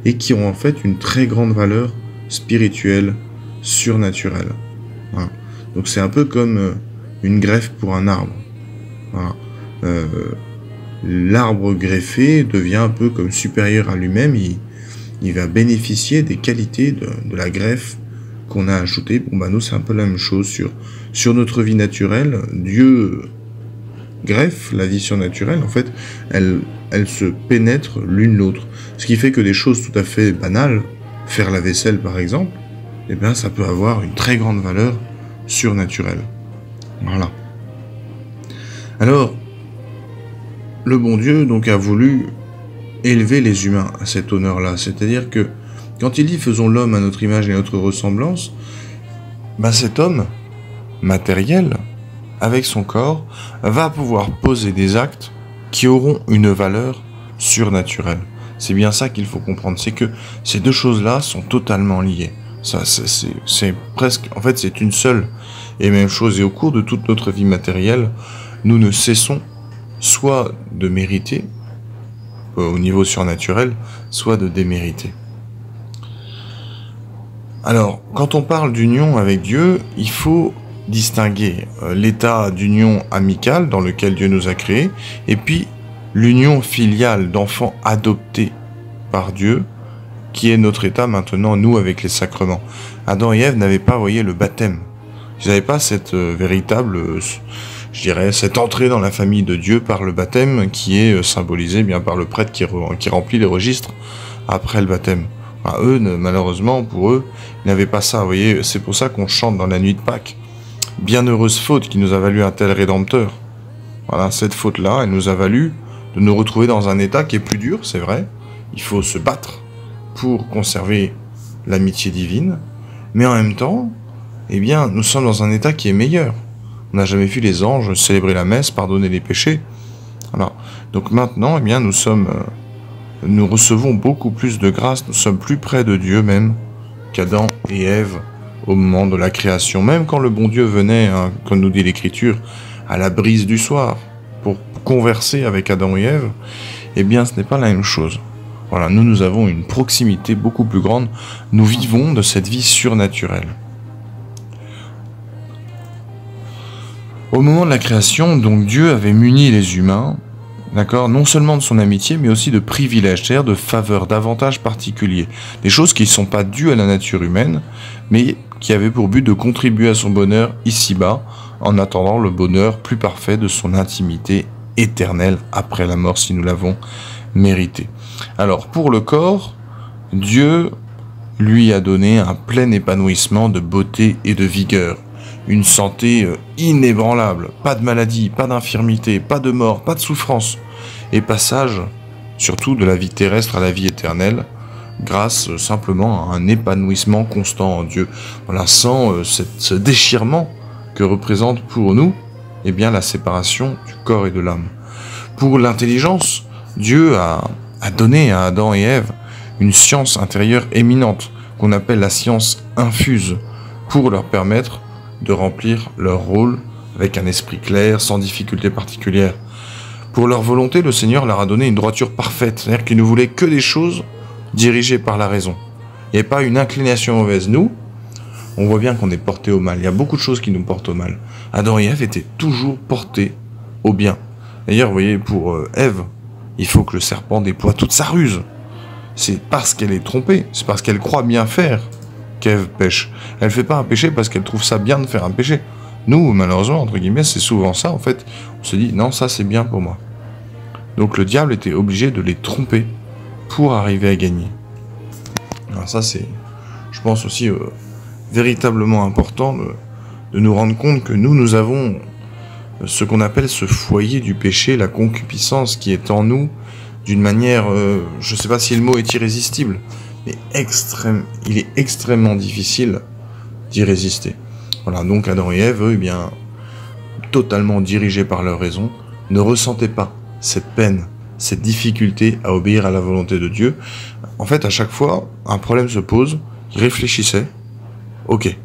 et qui ont en fait une très grande valeur spirituelle, surnaturelle. Voilà. Donc c'est un peu comme une greffe pour un arbre. Voilà. L'arbre greffé devient un peu comme supérieur à lui-même, il va bénéficier des qualités de la greffe qu'on a ajoutée. Bon, bah nous, c'est un peu la même chose sur notre vie naturelle. Dieu greffe la vie surnaturelle, en fait, elle se pénètre l'une l'autre. Ce qui fait que des choses tout à fait banales, faire la vaisselle par exemple, eh bien, ça peut avoir une très grande valeur surnaturelle. Voilà. Alors, le bon Dieu donc a voulu élever les humains à cet honneur-là. C'est-à-dire que quand il dit « faisons l'homme à notre image et à notre ressemblance », ben cet homme matériel, avec son corps, va pouvoir poser des actes qui auront une valeur surnaturelle. C'est bien ça qu'il faut comprendre, c'est que ces deux choses-là sont totalement liées. Ça, c'est presque, en fait, c'est une seule et même chose. Et au cours de toute notre vie matérielle, nous ne cessons soit de mériter, au niveau surnaturel, soit de démériter. Alors, quand on parle d'union avec Dieu, il faut distinguer l'état d'union amicale dans lequel Dieu nous a créés, et puis l'union filiale d'enfants adoptés par Dieu, qui est notre état maintenant, nous, avec les sacrements. Adam et Ève n'avaient pas, voyez, le baptême. Ils n'avaient pas cette véritable, je dirais, cette entrée dans la famille de Dieu par le baptême, qui est symbolisé bien par le prêtre qui remplit les registres après le baptême. Enfin, eux, malheureusement, pour eux, ils n'avaient pas ça. Vous voyez, c'est pour ça qu'on chante dans la nuit de Pâques. Bienheureuse faute qui nous a valu un tel rédempteur. Voilà, cette faute-là, elle nous a valu de nous retrouver dans un état qui est plus dur, c'est vrai. Il faut se battre pour conserver l'amitié divine, mais en même temps, eh bien, nous sommes dans un état qui est meilleur. On n'a jamais vu les anges célébrer la messe, pardonner les péchés. Voilà. Donc maintenant, eh bien, nous recevons beaucoup plus de grâce, nous sommes plus près de Dieu même qu'Adam et Ève au moment de la création, même quand le bon Dieu venait, comme nous dit l'Écriture, à la brise du soir, pour converser avec Adam et Ève, eh bien ce n'est pas la même chose. Voilà, nous avons une proximité beaucoup plus grande, nous vivons de cette vie surnaturelle. Au moment de la création, donc Dieu avait muni les humains, d'accord, non seulement de son amitié, mais aussi de privilèges, c'est-à-dire de faveurs, d'avantages particuliers. Des choses qui ne sont pas dues à la nature humaine, mais qui avaient pour but de contribuer à son bonheur ici-bas, en attendant le bonheur plus parfait de son intimité éternelle après la mort, si nous l'avons mérité. Alors, pour le corps, Dieu lui a donné un plein épanouissement de beauté et de vigueur. Une santé inébranlable, pas de maladie, pas d'infirmité, pas de mort, pas de souffrance, et passage surtout de la vie terrestre à la vie éternelle, grâce simplement à un épanouissement constant en Dieu. Voilà, sans ce déchirement que représente pour nous, eh bien, la séparation du corps et de l'âme. Pour l'intelligence, Dieu a donné à Adam et Ève une science intérieure éminente, qu'on appelle la science infuse, pour leur permettre de remplir leur rôle avec un esprit clair, sans difficulté particulière. Pour leur volonté, le Seigneur leur a donné une droiture parfaite, c'est-à-dire qu'il ne voulait que des choses dirigées par la raison. Il n'y a pas une inclination mauvaise. Nous, on voit bien qu'on est porté au mal. Il y a beaucoup de choses qui nous portent au mal. Adam et Ève étaient toujours portés au bien. D'ailleurs, vous voyez, pour Ève, il faut que le serpent déploie toute sa ruse. C'est parce qu'elle est trompée, c'est parce qu'elle croit bien faire qu'Ève pêche. Elle ne fait pas un péché parce qu'elle trouve ça bien de faire un péché. Nous, malheureusement, entre guillemets, c'est souvent ça, en fait. On se dit, non, ça c'est bien pour moi. Donc le diable était obligé de les tromper pour arriver à gagner. Alors ça, c'est, je pense aussi, véritablement important de nous rendre compte que nous avons ce qu'on appelle ce foyer du péché, la concupiscence qui est en nous d'une manière, je ne sais pas si le mot est irrésistible, mais il est extrêmement difficile d'y résister. Voilà, donc Adam et Ève, eux, eh bien, totalement dirigés par leur raison, ne ressentaient pas cette peine, cette difficulté à obéir à la volonté de Dieu. En fait, à chaque fois, un problème se pose, ils réfléchissaient, ok,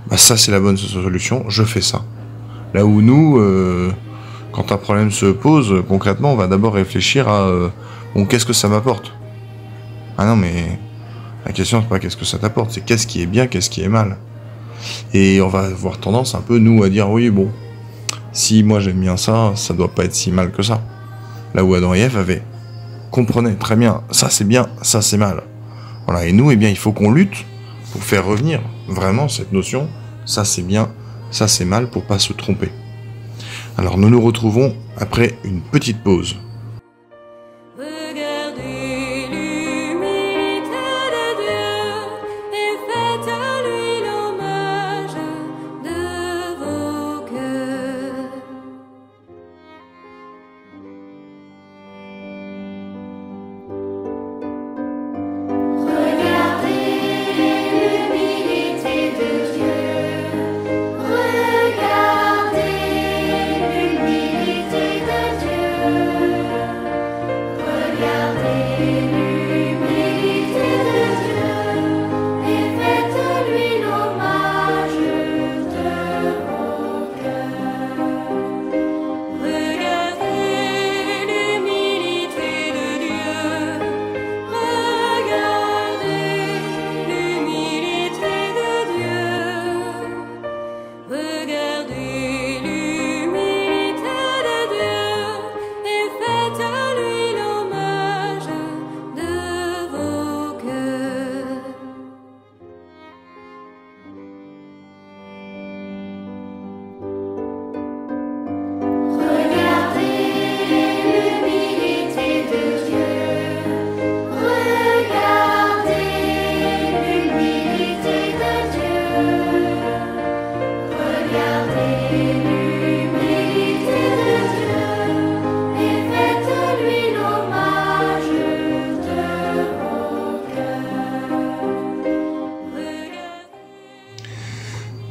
bah ça c'est la bonne solution, je fais ça. Là où nous, quand un problème se pose, concrètement, on va d'abord réfléchir à bon, qu'est-ce que ça m'apporte? Ah non, mais la question, c'est pas qu'est-ce que ça t'apporte, c'est qu'est-ce qui est bien, qu'est-ce qui est mal. Et on va avoir tendance un peu, nous, à dire, oui, bon, si moi j'aime bien ça, ça doit pas être si mal que ça. Là où Adam et Ève comprenaient très bien, ça c'est bien, ça c'est mal. Voilà, et nous, eh bien, il faut qu'on lutte pour faire revenir vraiment cette notion, ça c'est bien, ça c'est mal, pour pas se tromper. Alors nous nous retrouvons après une petite pause.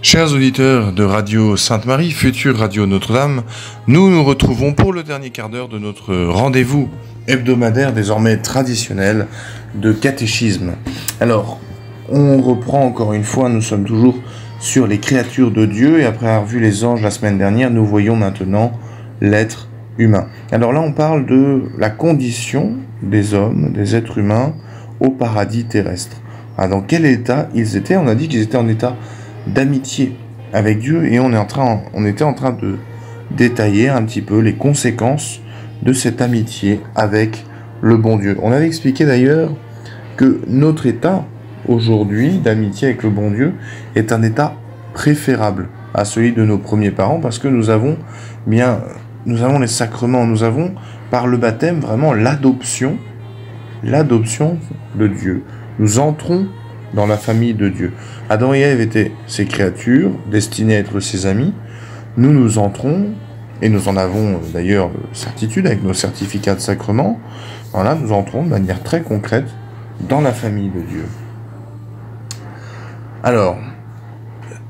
Chers auditeurs de Radio Sainte-Marie, future Radio Notre-Dame, nous nous retrouvons pour le dernier quart d'heure de notre rendez-vous hebdomadaire, désormais traditionnel, de catéchisme. Alors, on reprend encore une fois, nous sommes toujours sur les créatures de Dieu, et après avoir vu les anges la semaine dernière, nous voyons maintenant l'être humain. Alors là, on parle de la condition des hommes, des êtres humains, au paradis terrestre. Dans quel état ils étaient? On a dit qu'ils étaient en état d'amitié avec Dieu, et on était en train de détailler un petit peu les conséquences de cette amitié avec le bon Dieu. On avait expliqué d'ailleurs que notre état aujourd'hui d'amitié avec le bon Dieu est un état préférable à celui de nos premiers parents, parce que nous avons les sacrements, nous avons par le baptême vraiment l'adoption de Dieu. Nous entrons dans la famille de Dieu. Adam et Ève étaient ses créatures, destinées à être ses amis. Nous entrons, et nous en avons d'ailleurs certitude avec nos certificats de sacrement, voilà, nous entrons de manière très concrète dans la famille de Dieu. Alors,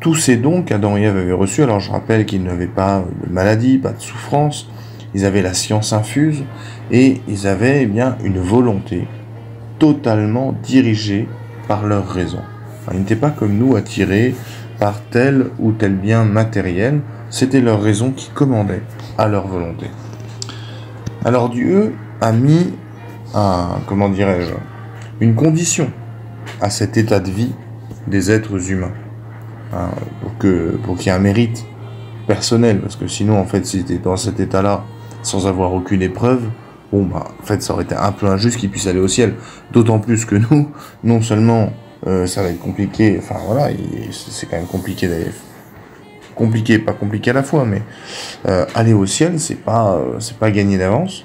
tous ces dons qu'Adam et Ève avaient reçus, alors je rappelle qu'ils n'avaient pas de maladie, pas de souffrance, ils avaient la science infuse, et ils avaient une volonté totalement dirigée par leur raison. Ils n'étaient pas comme nous attirés par tel ou tel bien matériel, c'était leur raison qui commandait à leur volonté. Alors Dieu a mis une condition à cet état de vie des êtres humains, pour qu'il y ait un mérite personnel, parce que sinon, en fait, si tu étais dans cet état-là, sans avoir aucune épreuve, en fait, ça aurait été un peu injuste qu'ils puissent aller au ciel, d'autant plus que nous, non seulement ça va être compliqué, c'est quand même compliqué d'aller, pas compliqué à la fois, mais aller au ciel, c'est pas gagné d'avance.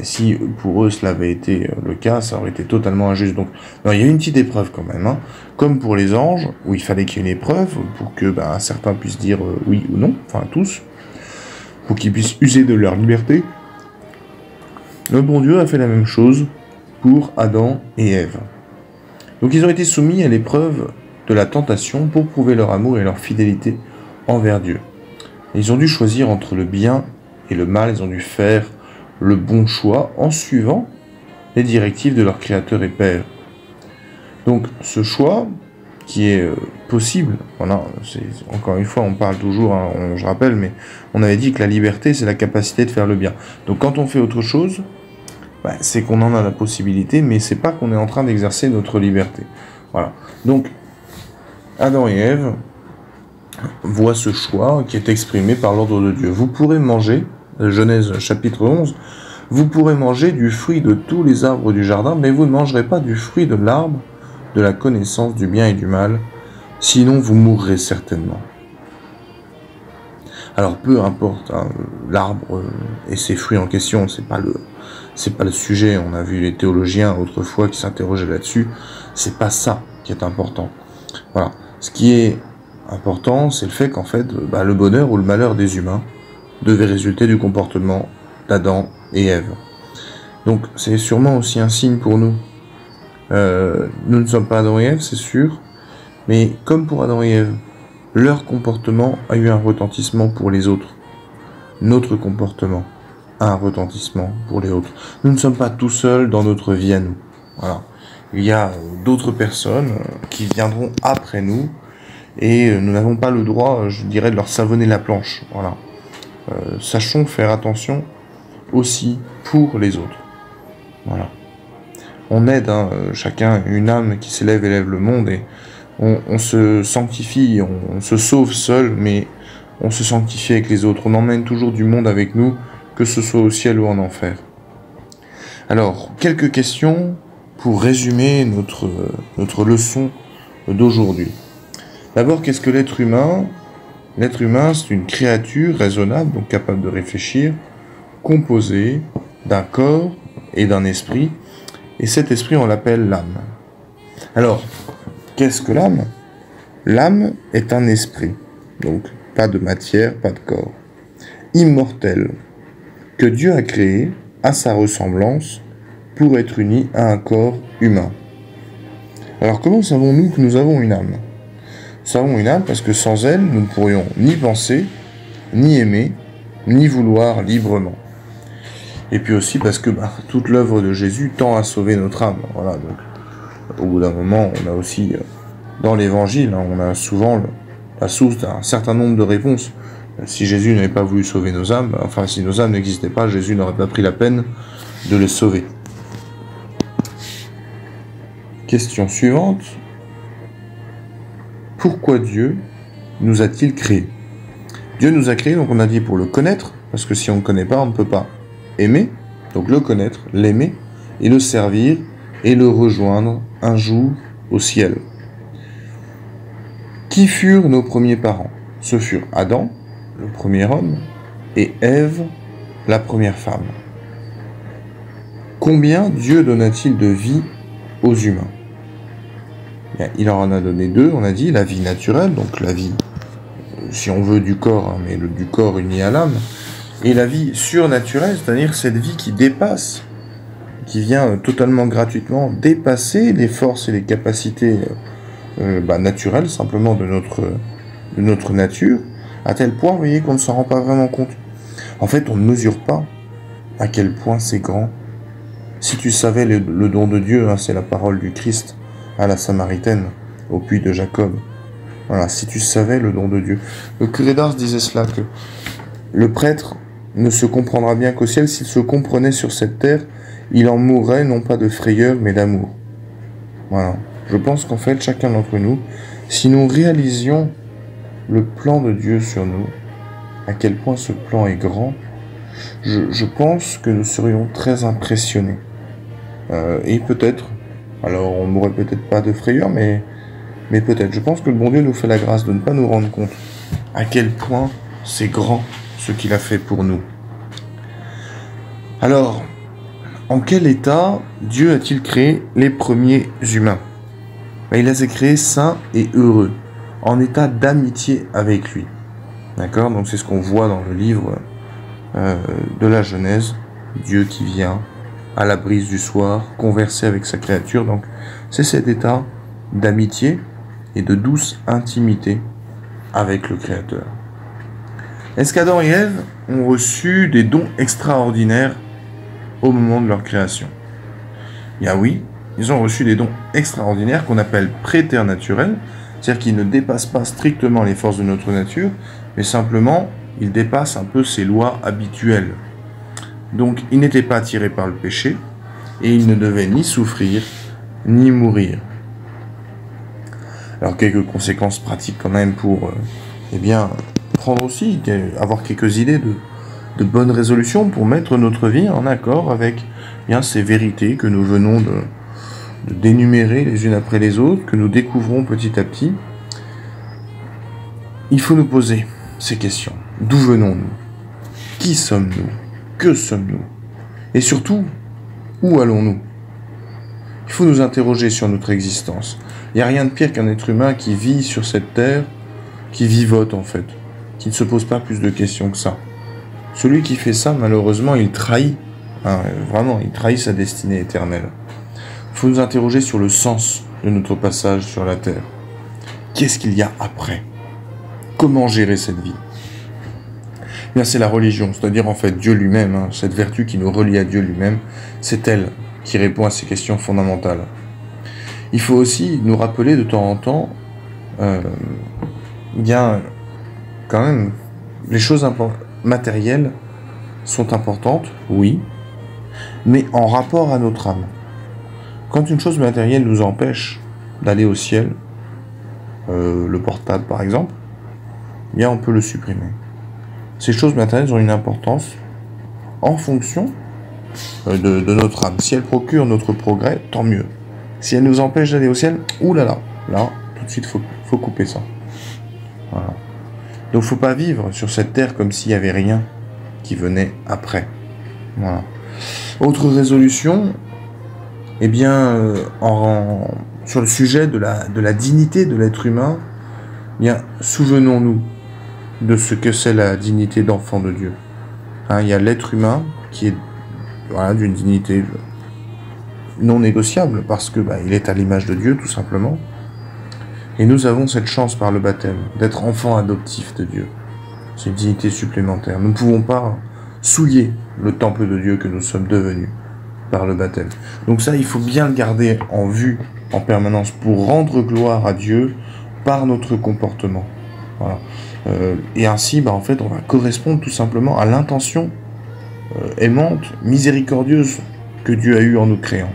Si pour eux cela avait été le cas, ça aurait été totalement injuste. Donc, non, il y a une petite épreuve quand même, comme pour les anges, où il fallait qu'il y ait une épreuve pour que certains puissent dire oui ou non, enfin tous, pour qu'ils puissent user de leur liberté. Le bon Dieu a fait la même chose pour Adam et Ève. Donc ils ont été soumis à l'épreuve de la tentation pour prouver leur amour et leur fidélité envers Dieu. Et ils ont dû choisir entre le bien et le mal, ils ont dû faire le bon choix en suivant les directives de leur Créateur et Père. Donc ce choix qui est possible, encore une fois on parle toujours, je rappelle, mais on avait dit que la liberté c'est la capacité de faire le bien. Donc quand on fait autre chose, c'est qu'on en a la possibilité, mais c'est pas qu'on est en train d'exercer notre liberté. Voilà. Donc Adam et Ève voient ce choix qui est exprimé par l'ordre de Dieu. Vous pourrez manger, Genèse chapitre 11, vous pourrez manger du fruit de tous les arbres du jardin, mais vous ne mangerez pas du fruit de l'arbre de la connaissance du bien et du mal, sinon vous mourrez certainement. Alors peu importe l'arbre et ses fruits en question, c'est pas le sujet. On a vu les théologiens autrefois qui s'interrogeaient là-dessus. C'est pas ça qui est important. Voilà. Ce qui est important, c'est le fait qu'en fait, le bonheur ou le malheur des humains devait résulter du comportement d'Adam et Ève. Donc c'est sûrement aussi un signe pour nous. Nous ne sommes pas Adam et Ève, c'est sûr, mais comme pour Adam et Ève, leur comportement a eu un retentissement pour les autres. Notre comportement a un retentissement pour les autres. Nous ne sommes pas tout seuls dans notre vie à nous. Voilà. Il y a d'autres personnes qui viendront après nous, et nous n'avons pas le droit, je dirais, de leur savonner la planche. Voilà. Sachons faire attention aussi pour les autres. Voilà. On aide chacun une âme qui s'élève et lève le monde, et on se sanctifie, on se sauve seul, mais on se sanctifie avec les autres. On emmène toujours du monde avec nous, que ce soit au ciel ou en enfer. Alors, quelques questions pour résumer notre leçon d'aujourd'hui. D'abord, qu'est-ce que l'être humain? L'être humain, c'est une créature raisonnable, donc capable de réfléchir, composée d'un corps et d'un esprit, et cet esprit, on l'appelle l'âme. Alors, qu'est-ce que l'âme? L'âme est un esprit, donc pas de matière, pas de corps, immortel, que Dieu a créé à sa ressemblance pour être uni à un corps humain. Alors comment savons-nous que nous avons une âme? Nous savons une âme parce que sans elle, nous ne pourrions ni penser, ni aimer, ni vouloir librement. Et puis aussi parce que toute l'œuvre de Jésus tend à sauver notre âme. Voilà, donc au bout d'un moment, on a aussi, dans l'évangile, on a souvent la source d'un certain nombre de réponses. Si Jésus n'avait pas voulu sauver nos âmes, enfin si nos âmes n'existaient pas, Jésus n'aurait pas pris la peine de les sauver. Question suivante. Pourquoi Dieu nous a-t-il créés? Dieu nous a créés, donc on a dit pour le connaître, parce que si on ne connaît pas, on ne peut pas aimer, donc le connaître, l'aimer, et le servir, et le rejoindre un jour au ciel. Qui furent nos premiers parents? Ce furent Adam, le premier homme, et Ève, la première femme. Combien Dieu donna-t-il de vie aux humains? Il en a donné deux, on a dit, la vie naturelle, donc la vie, si on veut, du corps, mais du corps uni à l'âme, et la vie surnaturelle, c'est-à-dire cette vie qui dépasse, qui vient totalement gratuitement dépasser les forces et les capacités naturelles, simplement de notre nature, à tel point, vous voyez, qu'on ne s'en rend pas vraiment compte. En fait, on ne mesure pas à quel point c'est grand. Si tu savais le don de Dieu, c'est la parole du Christ à la Samaritaine, au puits de Jacob. Voilà, si tu savais le don de Dieu. Le curé d'Ars disait cela, que le prêtre ne se comprendra bien qu'au ciel, s'il se comprenait sur cette terre, il en mourrait non pas de frayeur, mais d'amour. Voilà. Je pense qu'en fait, chacun d'entre nous, si nous réalisions le plan de Dieu sur nous, à quel point ce plan est grand, je pense que nous serions très impressionnés. Et peut-être, alors on n'aurait peut-être pas de frayeur, mais peut-être. Je pense que le bon Dieu nous fait la grâce de ne pas nous rendre compte à quel point c'est grand ce qu'il a fait pour nous. Alors, en quel état Dieu a-t-il créé les premiers humains? Il les a créés sains et heureux, en état d'amitié avec lui. D'accord? Donc c'est ce qu'on voit dans le livre de la Genèse, Dieu qui vient à la brise du soir, converser avec sa créature. Donc c'est cet état d'amitié et de douce intimité avec le Créateur. Est-ce qu'Adam et Ève ont reçu des dons extraordinaires au moment de leur création? Bien oui, ils ont reçu des dons extraordinaires qu'on appelle préternaturels, c'est-à-dire qu'ils ne dépassent pas strictement les forces de notre nature, mais simplement, ils dépassent un peu ces lois habituelles. Donc, ils n'étaient pas attirés par le péché, et ils ne devaient ni souffrir, ni mourir. Alors, quelques conséquences pratiques quand même pour, prendre aussi, avoir quelques idées de bonnes résolutions pour mettre notre vie en accord avec ces vérités que nous venons de d'énumérer les unes après les autres, que nous découvrons petit à petit. Il faut nous poser ces questions. D'où venons-nous? Qui sommes-nous? Que sommes-nous? Et surtout, où allons-nous? Il faut nous interroger sur notre existence. Il n'y a rien de pire qu'un être humain qui vit sur cette terre, qui vivote en fait, qui ne se pose pas plus de questions que ça. Celui qui fait ça, malheureusement, il trahit, vraiment, il trahit sa destinée éternelle. Il faut nous interroger sur le sens de notre passage sur la terre. Qu'est-ce qu'il y a après? Comment gérer cette vie? C'est la religion, c'est-à-dire en fait Dieu lui-même, cette vertu qui nous relie à Dieu lui-même, c'est elle qui répond à ces questions fondamentales. Il faut aussi nous rappeler de temps en temps, quand même, les choses matérielles sont importantes, oui, mais en rapport à notre âme. Quand une chose matérielle nous empêche d'aller au ciel, le portable par exemple, on peut le supprimer. Ces choses matérielles ont une importance en fonction de notre âme. Si elles procurent notre progrès, tant mieux. Si elles nous empêchent d'aller au ciel, oulala, là, tout de suite, faut couper ça. Voilà. Donc, il ne faut pas vivre sur cette terre comme s'il n'y avait rien qui venait après. Voilà. Autre résolution, sur le sujet de la dignité de l'être humain, souvenons-nous de ce que c'est la dignité d'enfant de Dieu. Il y a l'être humain qui est d'une dignité non négociable parce que il est à l'image de Dieu tout simplement. Et nous avons cette chance par le baptême d'être enfants adoptifs de Dieu. C'est une dignité supplémentaire. Nous ne pouvons pas souiller le temple de Dieu que nous sommes devenus par le baptême. Donc ça, il faut bien le garder en vue en permanence pour rendre gloire à Dieu par notre comportement. Voilà. Et ainsi, en fait, on va correspondre tout simplement à l'intention aimante, miséricordieuse que Dieu a eue en nous créant.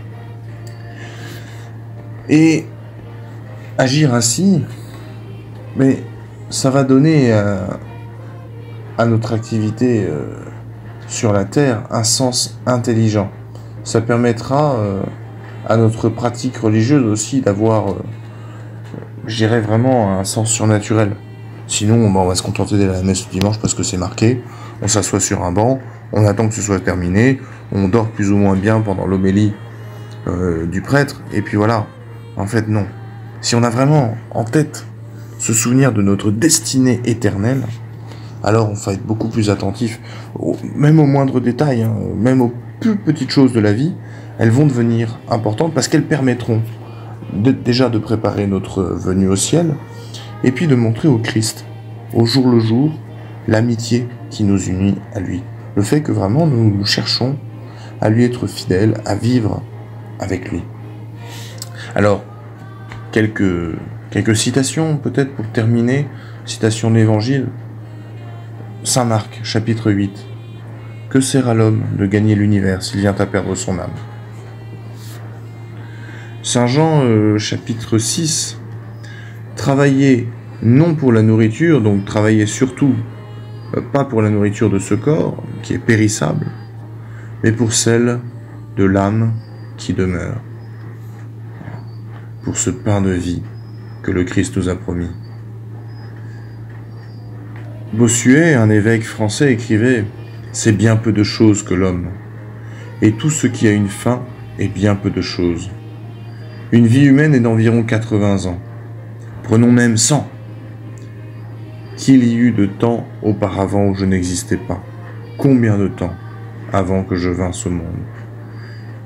Et agir ainsi, mais ça va donner à notre activité sur la terre un sens intelligent. Ça permettra à notre pratique religieuse aussi d'avoir, je dirais vraiment, un sens surnaturel. Sinon, on va se contenter d'aller à la messe le dimanche parce que c'est marqué, on s'assoit sur un banc, on attend que ce soit terminé, on dort plus ou moins bien pendant l'homélie du prêtre, et puis voilà. En fait, non. Si on a vraiment en tête ce souvenir de notre destinée éternelle, alors on va être beaucoup plus attentif, même aux moindres détails, même aux plus petites choses de la vie, elles vont devenir importantes parce qu'elles permettront déjà de préparer notre venue au ciel, et puis de montrer au Christ, au jour le jour, l'amitié qui nous unit à lui. Le fait que vraiment nous cherchons à lui être fidèles, à vivre avec lui. Alors, quelques citations peut-être pour terminer. Citation de l'Évangile. Saint Marc, chapitre 8. Que sert à l'homme de gagner l'univers s'il vient à perdre son âme? Saint Jean, chapitre 6. Travaillez non pour la nourriture, donc travaillez surtout pas pour la nourriture de ce corps, qui est périssable, mais pour celle de l'âme qui demeure. Pour ce pain de vie que le Christ nous a promis. Bossuet, un évêque français, écrivait « C'est bien peu de choses que l'homme, et tout ce qui a une fin est bien peu de choses. Une vie humaine est d'environ 80 ans. Prenons même 100. Qu'il y eut de temps auparavant où je n'existais pas? Combien de temps avant que je vinsse au monde?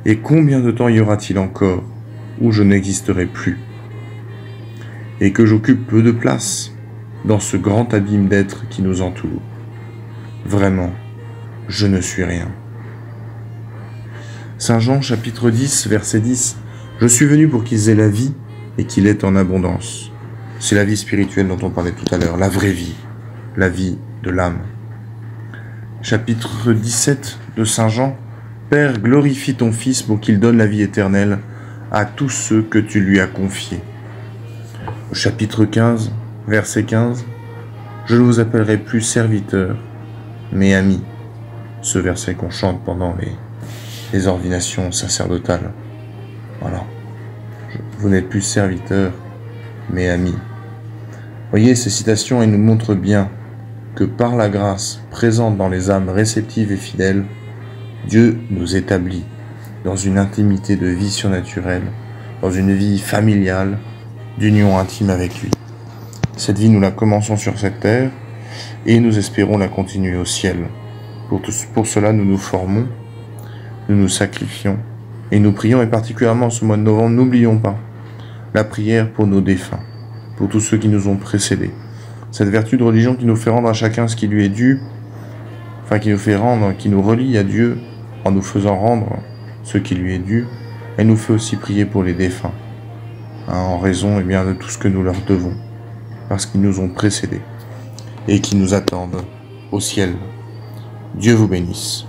Et combien de temps y aura-t-il encore où je n'existerai plus? Et que j'occupe peu de place dans ce grand abîme d'êtres qui nous entoure. Vraiment, je ne suis rien. » Saint Jean, chapitre 10, verset 10. « Je suis venu pour qu'ils aient la vie et qu'il ait en abondance. » C'est la vie spirituelle dont on parlait tout à l'heure, la vraie vie, la vie de l'âme. Chapitre 17 de Saint Jean. « Père, glorifie ton Fils pour qu'il donne la vie éternelle à tous ceux que tu lui as confiés. » Chapitre 15, verset 15. « Je ne vous appellerai plus serviteurs, mais amis. » Ce verset qu'on chante pendant les ordinations sacerdotales. Voilà. Vous n'êtes plus serviteurs, mais amis. Voyez, ces citations, elles nous montrent bien que par la grâce présente dans les âmes réceptives et fidèles, Dieu nous établit dans une intimité de vie surnaturelle, dans une vie familiale, d'union intime avec lui. Cette vie, nous la commençons sur cette terre et nous espérons la continuer au ciel. Pour cela, nous nous formons, nous nous sacrifions et nous prions, et particulièrement en ce mois de novembre, n'oublions pas la prière pour nos défunts, pour tous ceux qui nous ont précédés. Cette vertu de religion qui nous fait rendre à chacun ce qui lui est dû, qui nous relie à Dieu en nous faisant rendre ce qui lui est dû, elle nous fait aussi prier pour les défunts, en raison de tout ce que nous leur devons, parce qu'ils nous ont précédés et qui nous attendent au ciel. Dieu vous bénisse.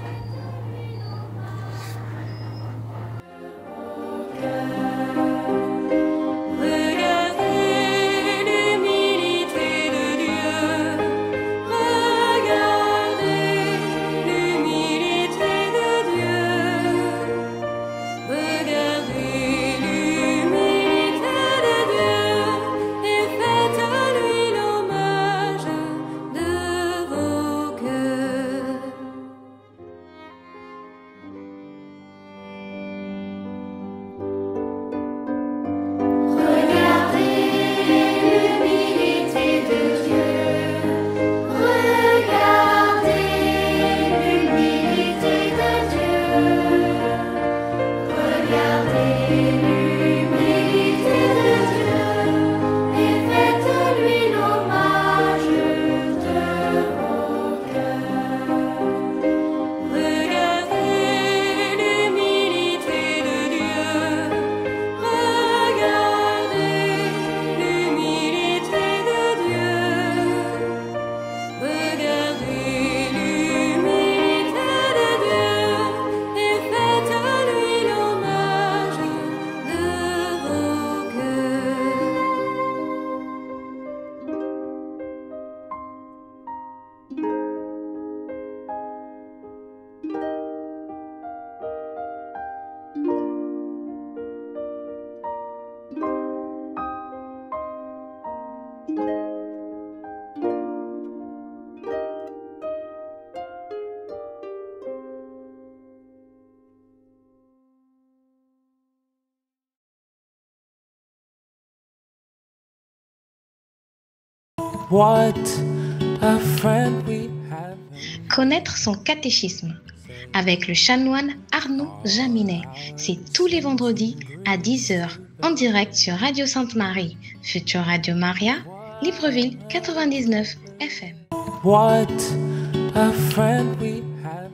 What a friend we have. Connaître son catéchisme avec le chanoine Arnaud Jaminet. C'est tous les vendredis à 10h en direct sur Radio Sainte-Marie, future Radio Maria, Libreville 99 FM. What a friend we have.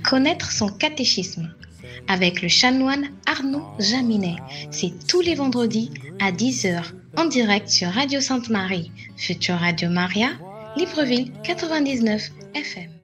Connaître son catéchisme avec le chanoine Arnaud Jaminet. C'est tous les vendredis à 10h en direct sur Radio Sainte-Marie, future Radio Maria, Libreville 99 FM.